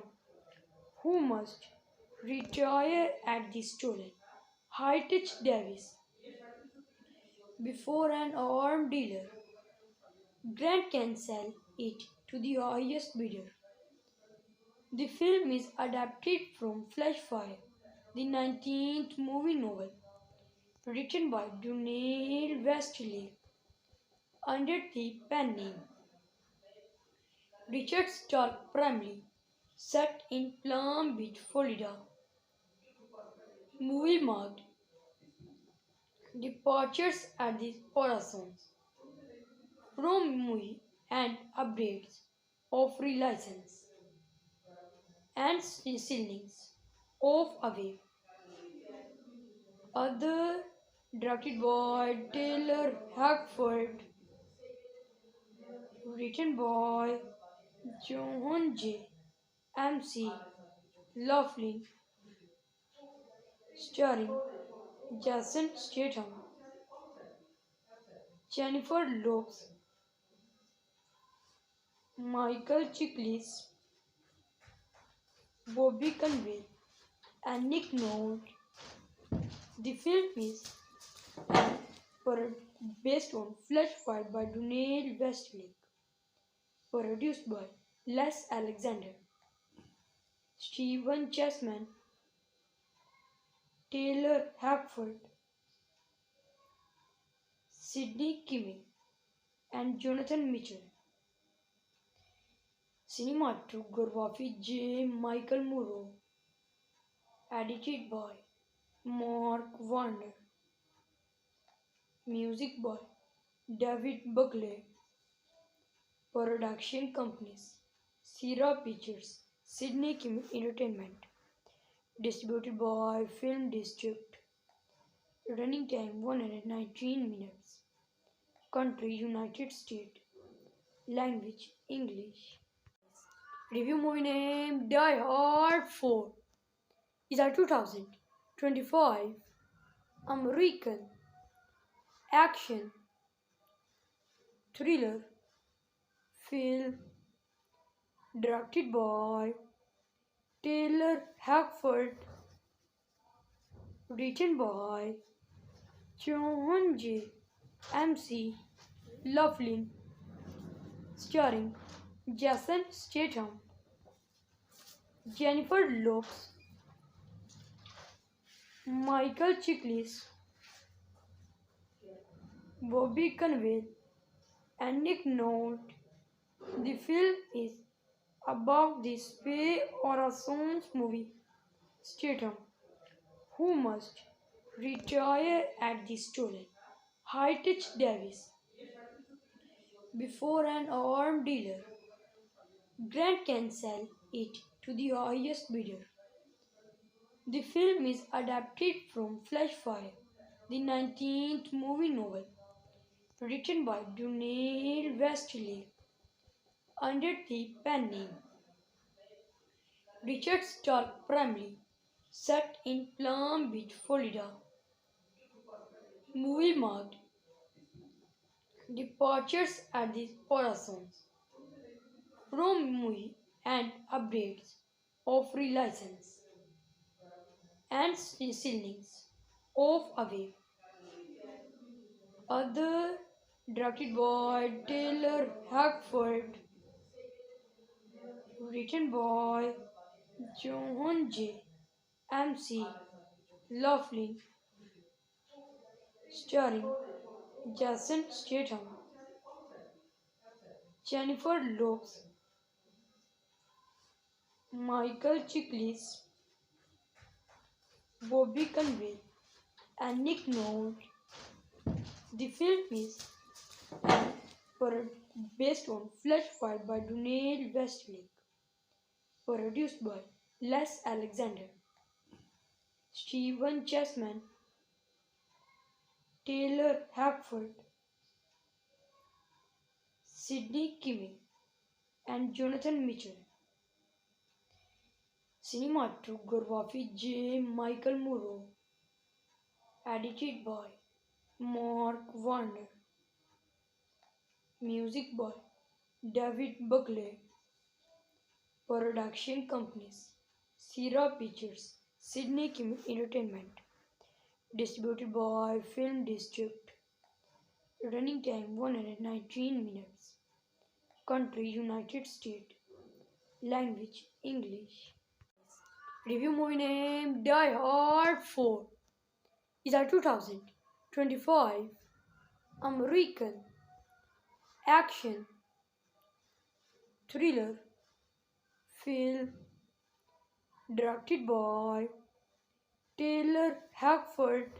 who must retire at the stolen Heritage Davis before an armed dealer Grant can sell it to the highest bidder. The film is adapted from Flash Fire, the 19th movie novel, written by Donald Westlake under the pen name Richard Stark, primarily set in Palm Beach, Florida. Movie marked departures at the Horizons from movie and updates of relicense and ceilings of away. Other directed by Taylor Hackford, written by John J. MC Laughlin, starring Jason Statham, Jennifer Lopez, Michael Chiklis, Bobby Cannavale, and Nick Nolte. The film is based on Flesh Fire by Donald Westlake, produced by Les Alexander, Stephen Chessman, Taylor Hackford, Sidney Kimmel, and Jonathan Mitchell. Cinematography J. Michael Murrow, edited by Mark Warner, music by David Buckley, production companies Sierra Pictures, Sidney Kimmel Entertainment, distributed by Film District, running time 119 minutes, country United States, language English. Review movie name Die Hard 4 is a 2025 American action thriller film directed by Taylor Hackford, written by John J. MC Laughlin, starring Jason Statham, Jennifer Lopez, Michael Chiklis, Bobby Cannavale, and Nick Nolte. The film is about the spy or a sons movie Statham, who must retire at the stolen Heritage Davis before an armed dealer Grant can sell it to the highest bidder. The film is adapted from Flashfire, the 19th movie novel, written by Daniel Westlake under the pen name Richard Stark Bramley, set in Palm Beach, Florida. Movie marked departures at the horizons from movie and updates of relicense and ceilings of away. Other directed by Taylor Hackford, written by John J. M.C. Laughlin, starring Jason Statham, Jennifer Lopez, Michael Chiklis, Bobby Conway, and Nick Nolte. The film is based on Flashfire by Daniel Westlake, produced by Les Alexander, Stephen Chessman, Taylor Hackford, Sidney Kimmel, and Jonathan Mitchell. Cinematography J. Michael Murrow, edited by Mark Warner, music by David Buckley, production companies Sierra Pictures, Sidney Kimmel Entertainment, distributed by Film District, running time 119 minutes, country United States, language English. Review movie name Die Hard 4 is a 2025 American action thriller film directed by Taylor Hackford,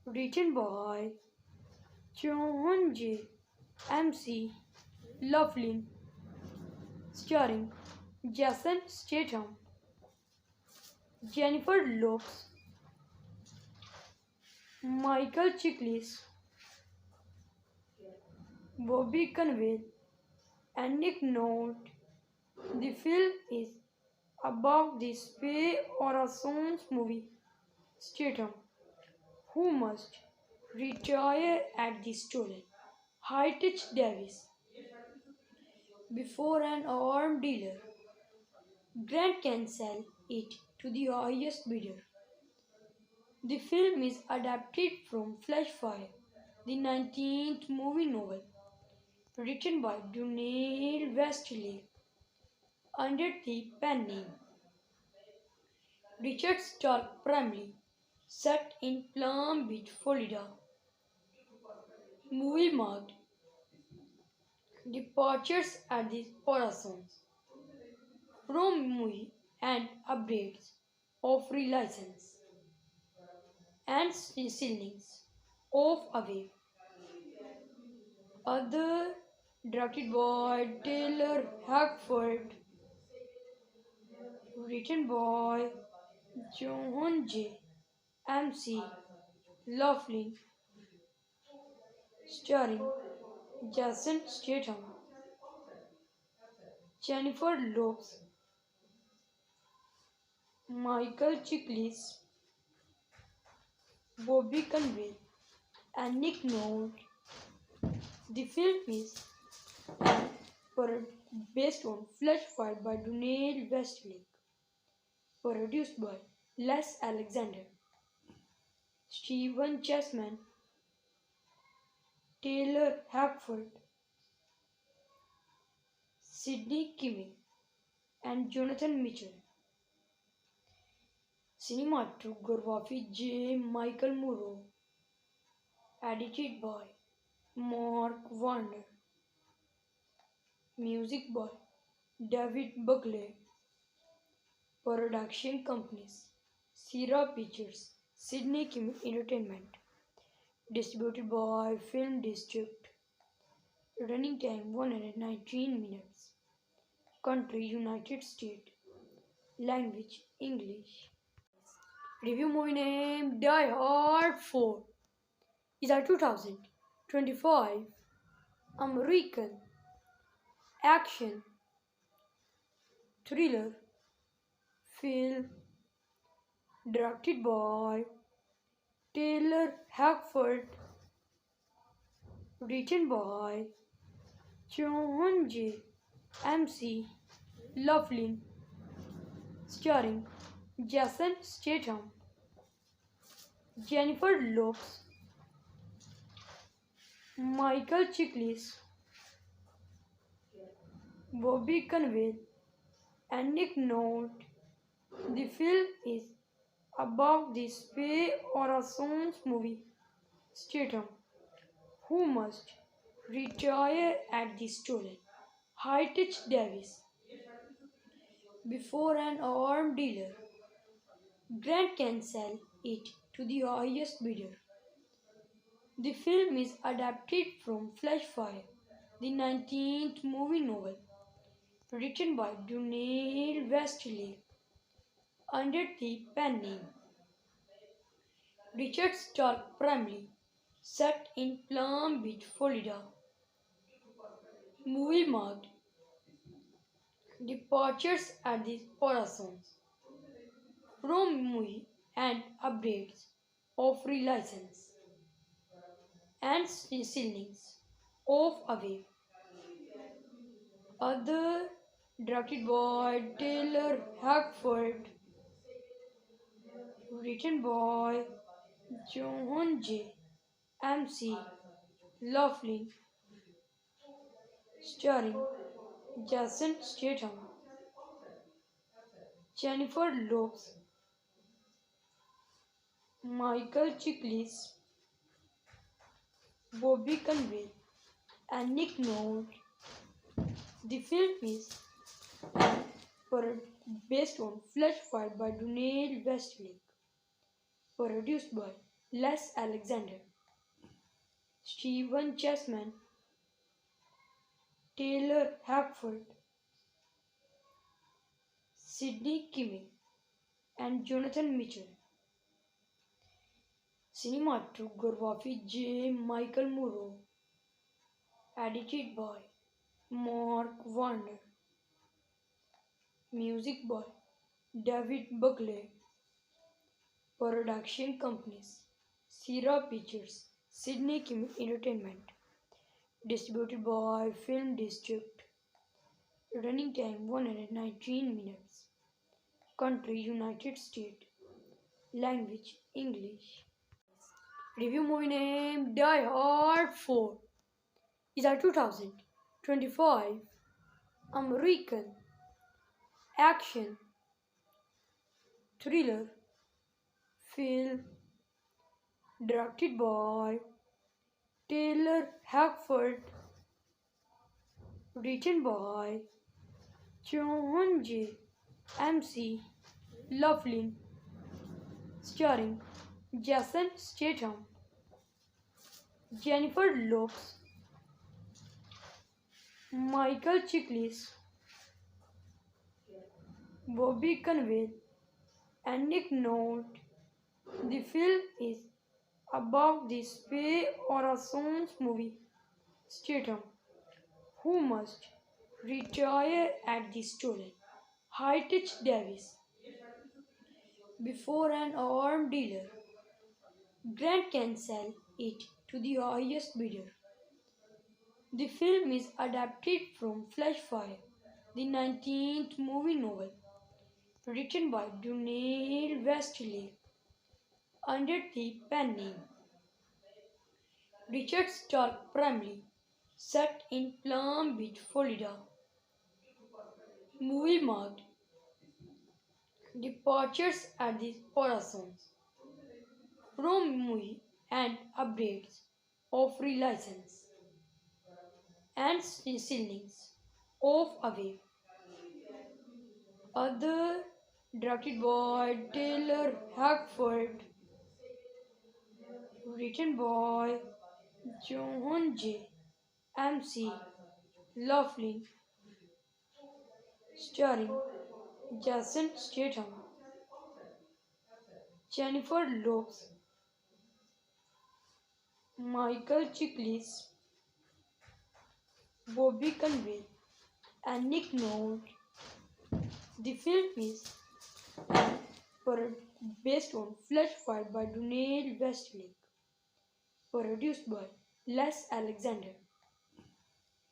written by John J. M.C. Laughlin, starring Jason Statham, Jennifer Lopez, Michael Chiklis, Bobby Conway, and Nick Nolte. The film is about the spy Orason's movie Statham, who must retire at the stolen Heritage Davis before an armed dealer Grant can sell it to the highest bidder. The film is adapted from Flashfire, the 19th movie novel, written by Daniel Westlake under the pen name Richard Stark Bramley, set in Palm Beach, Florida. Movie marked departures at the horizons from movie and updates of relicense and ceilings of away. Other directed by Taylor Hackford, written by John J. M.C. Laughlin, starring Jason Statham, Jennifer Lopez, Michael Chiklis, Bobby Conway, and Nick Nolte. The film is based on Flashfire by Daniel Westlake, produced by Les Alexander, Stephen Chessman, Taylor Hackford, Sidney Kimmel, and Jonathan Mitchell. Cinematography J. Michael Murrow, edited by Mark Warner, music by David Buckley, production companies Sierra Pictures, Sidney Kimmel Entertainment, distributed by Film District, running time 119 minutes, country United States, Language English. Review movie name Die Hard 4 is a 2025 American action thriller film directed by Taylor Hackford, written by John J. MC Laughlin, starring Jason Statham, Jennifer Lopez, Michael Chiklis, Bobby Conway, and Nick Nolte. The film is about the spy Orason's movie Statham, who must retire at the stolen Heritage Davis before an armed dealer Grant can sell it to the highest bidder. The film is adapted from Flashfire, the 19th movie novel, written by Daniel Westlake under the pen name Richard Stark Primly, set in Palm Beach, Florida. Movie marked departures at the Horizons from movie and updates of relicense and ceilings of away. Other directed by Taylor Hackford, written by John J. MC Laughlin, starring Jason Statham, Jennifer Lopez, Michael Chiklis, Bobby Conway, and Nick Nolte. The film is an based on Flashfire by Daniel Westlake, produced by Les Alexander, Stephen Chessman, Taylor Hackford, Sidney Kimmel, and Jonathan Mitchell. Cinematography J. Michael Murrow, edited by Mark Warner, music by David Buckley. Production companies Sierra Pictures, Sydney Kimmel Entertainment. Distributed by Film District. Running time 119 minutes. Country United States. Language English. Review movie name Die Hard 4 is a 2025 American action thriller film directed by Taylor Hackford, written by John J. MC Laughlin, starring Jason Statham, Jennifer Lopez, Michael Chiklis, Bobby Conway, and Nick Nolte. The film is about the spy Orason's movie Statham, who must retire at the stolen Heritage Davis before an armed dealer Grant can sell it to the highest bidder. The film is adapted from Flashfire, the 19th movie novel, written by Daniel Westlake under the pen name Richard Stark Primly, set in Palm Beach, Florida. Movie marked departures at the Horizons from movie and updates of relicense and ceilings of away. Other directed by Taylor Hackford, written by John J. MC Laughlin, starring Jason Statham, Jennifer Lopez, Michael Chiklis, Bobby Conway, and Nick Nolte. The film is based on Flash Fight by Donald Westlake, produced by Les Alexander,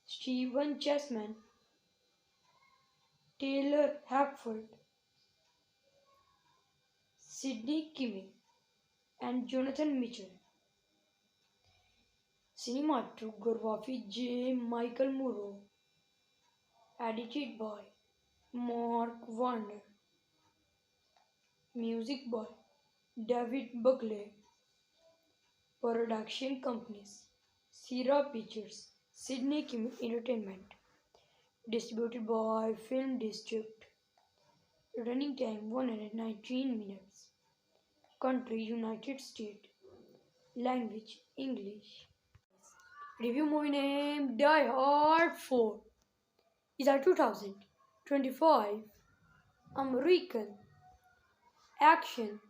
Stephen Chessman, Taylor Hackford, Sidney Kimmel, and Jonathan Mitchell. Cinematography J. Michael Murrow, edited by Mark Warner, music by David Buckley, production companies Sierra Pictures, Sidney Kimmel Entertainment, distributed by Film District, running time 119 minutes, country United States, language English. Review movie name Die Hard 4 is a 2025 American action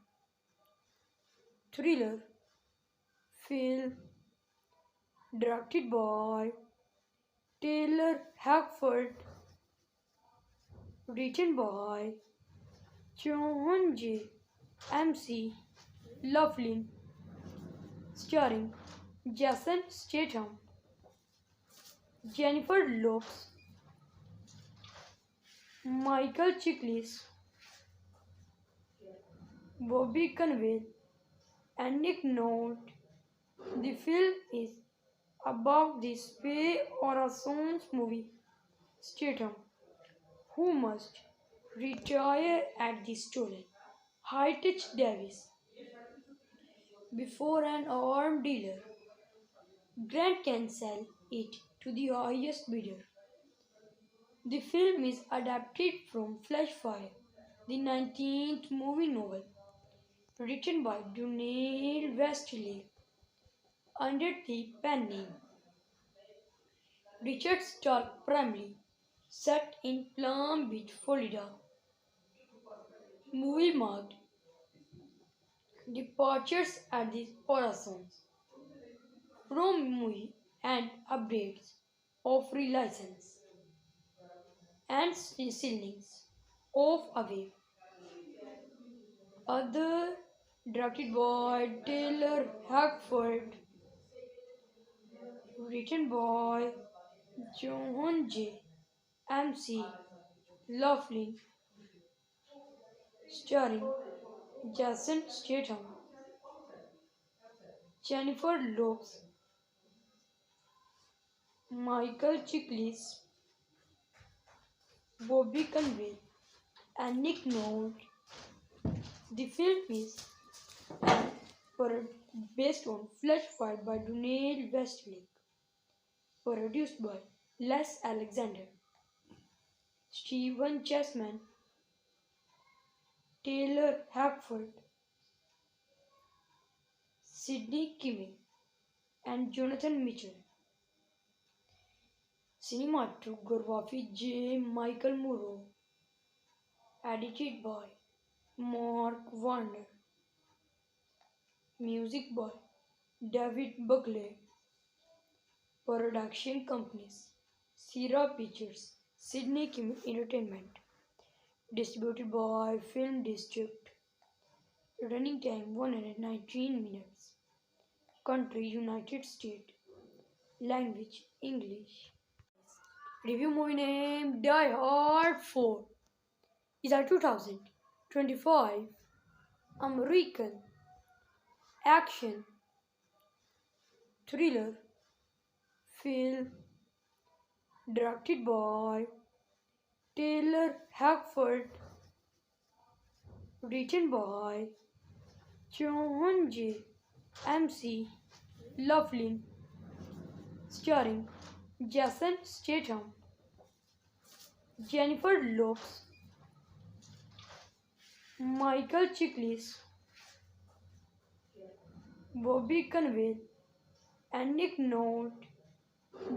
thriller film directed by Taylor Hackford, written by John J. MC Laughlin, starring Jason Statham, Jennifer Lopez, Michael Chiklis, Bobby Conway, and Nick Nolte. The film is about the spy Orason's movie Statham, who must retire at the stolen High-Tech Davis before an armed dealer Grant can sell it to the highest bidder. The film is adapted from Flash Fire, the 19th movie novel, written by Donald Westlake under the pen name Richard Stark, primarily set in Palm Beach, Florida. Movie marked departures at the Horizons from movie and updates of relicense and ceilings of Away. Other directed by Taylor Hackford, written by John J. MC Laughlin, starring Jason Statham, Jennifer Lopez, Michael Chiklis, Bobby Conway, and Nick Nolte. The film is based on Flash Fight by Donald Westlake, produced by Les Alexander, Stephen Chessman, Taylor Hackford, Sidney Kimmel, and Jonathan Mitchell. Cinematography J. Michael Murrow, edited by Mark Warner, music by David Buckley, production companies Sierra Pictures, Sidney Kimmel Entertainment, distributed by Film District, running time 119 minutes, country United States, language English. Review movie name Die Hard 4 is a 2025 American action thriller film directed by Taylor Hackford, written by John J. MC Laughlin, starring Jason Statham, Jennifer Lopez, Michael Chiklis, Bobby Conway, and Nick Nolte.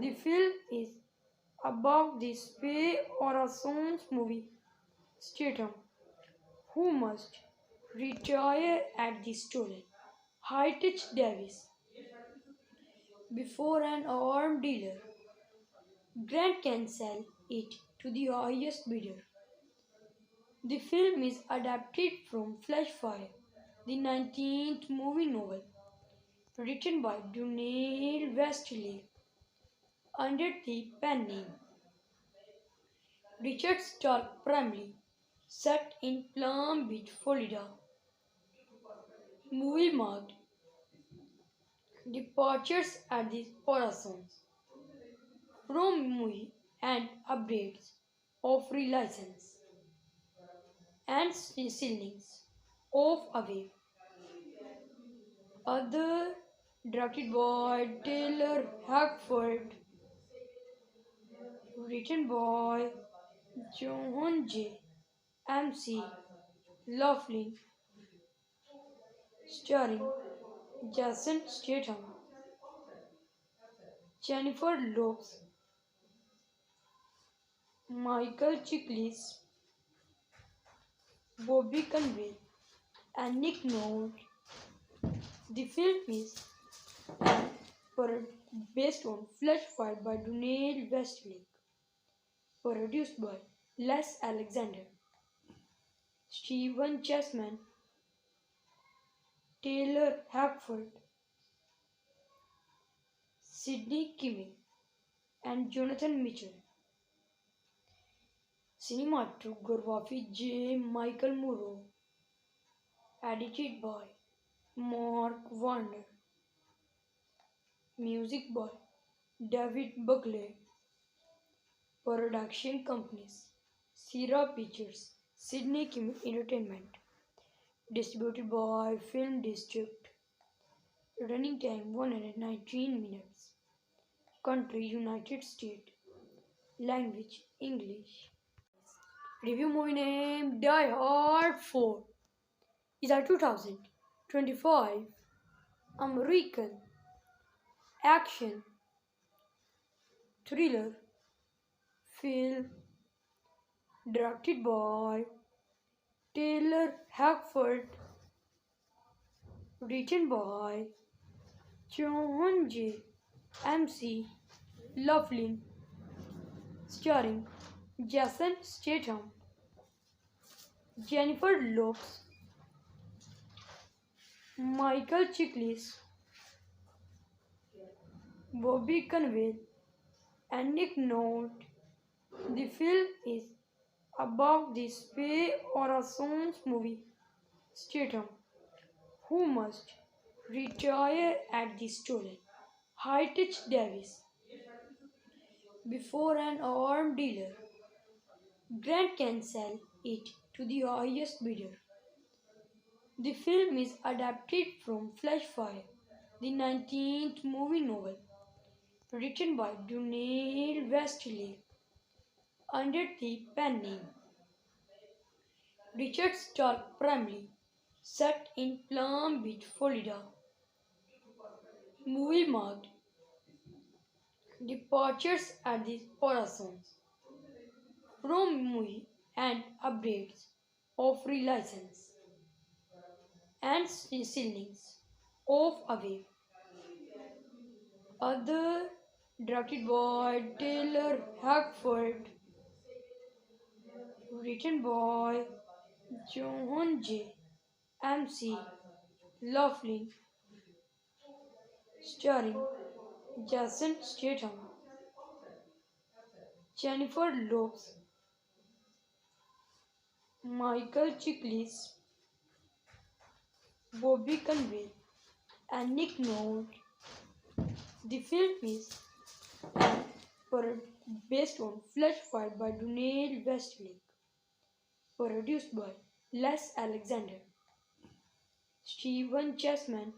The film is about the spy Orason's movie Statham, who must retire at the stolen Heritage Davis before an armed dealer Grant can sell it to the highest bidder. The film is adapted from Flashfire, the 19th movie novel, written by Daniel Westlake under the pen name Richard Stark Bramley, set in Palm Beach, Florida. Movie marked departures at the Horizons from movie and updates of relicense and ceilings of away. Other directed by Taylor Hackford, written by John J. M.C. Laughlin, starring Jason Statham, Jennifer Lopez, Michael Chiklis, Bobby Conway, and Nick Nolte. The film is per- based on Flash Fire by Daniel Westlake, produced by Les Alexander, Stephen Chessman, Taylor Hackford, Sidney Kimmel, and Jonathan Mitchell. Cinematography J. Michael Murrow, edited by Mark Warner, music by David Buckley, production companies Sierra Pictures, Sidney Kimmel Entertainment, distributed by Film District, running time 119 minutes, country United States, language English. Review movie name Die Hard 4 is a 2025 American action thriller film directed by Taylor Hackford, written by John J. M.C. Laughlin, starring Jason Statham, Jennifer Lopez, Michael Chiklis, Bobby Conway, and Nick Nolte. The film is about the spy Horizons movie Statham, who must retire at the stolen Heritage Davis before an armed dealer Grant can sell it to the highest bidder. The film is adapted from Flashfire, the 19th movie novel, written by Daniel Westlake under the pen name Richard Stark Bramley, set in Palm Beach, Florida. Movie marked departures at the Horizons from movie and updates of relicense and ceilings of away. Other directed by Taylor Hackford, written by John J. M.C. Laughlin, starring Jason Statham, Jennifer Lopez, Michael Chiklis, Bobby Conway, and Nick Nolte. The film is based on Flashfire by Daniel Westlake, produced by Les Alexander, Stephen Chessman,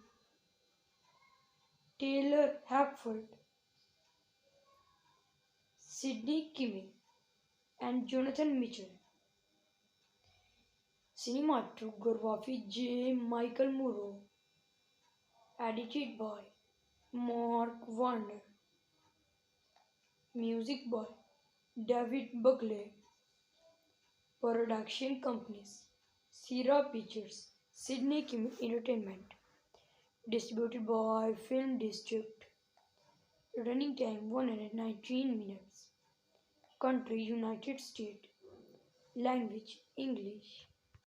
Taylor Hackford, Sidney Kimmel, and Jonathan Mitchell. Cinematography J. Michael Murrow, edited by Mark Warner, music by David Buckley, Production companies: Sierra Pictures, Sydney Entertainment. Distributed by Film District. Running time 119 minutes. Country United States. Language English.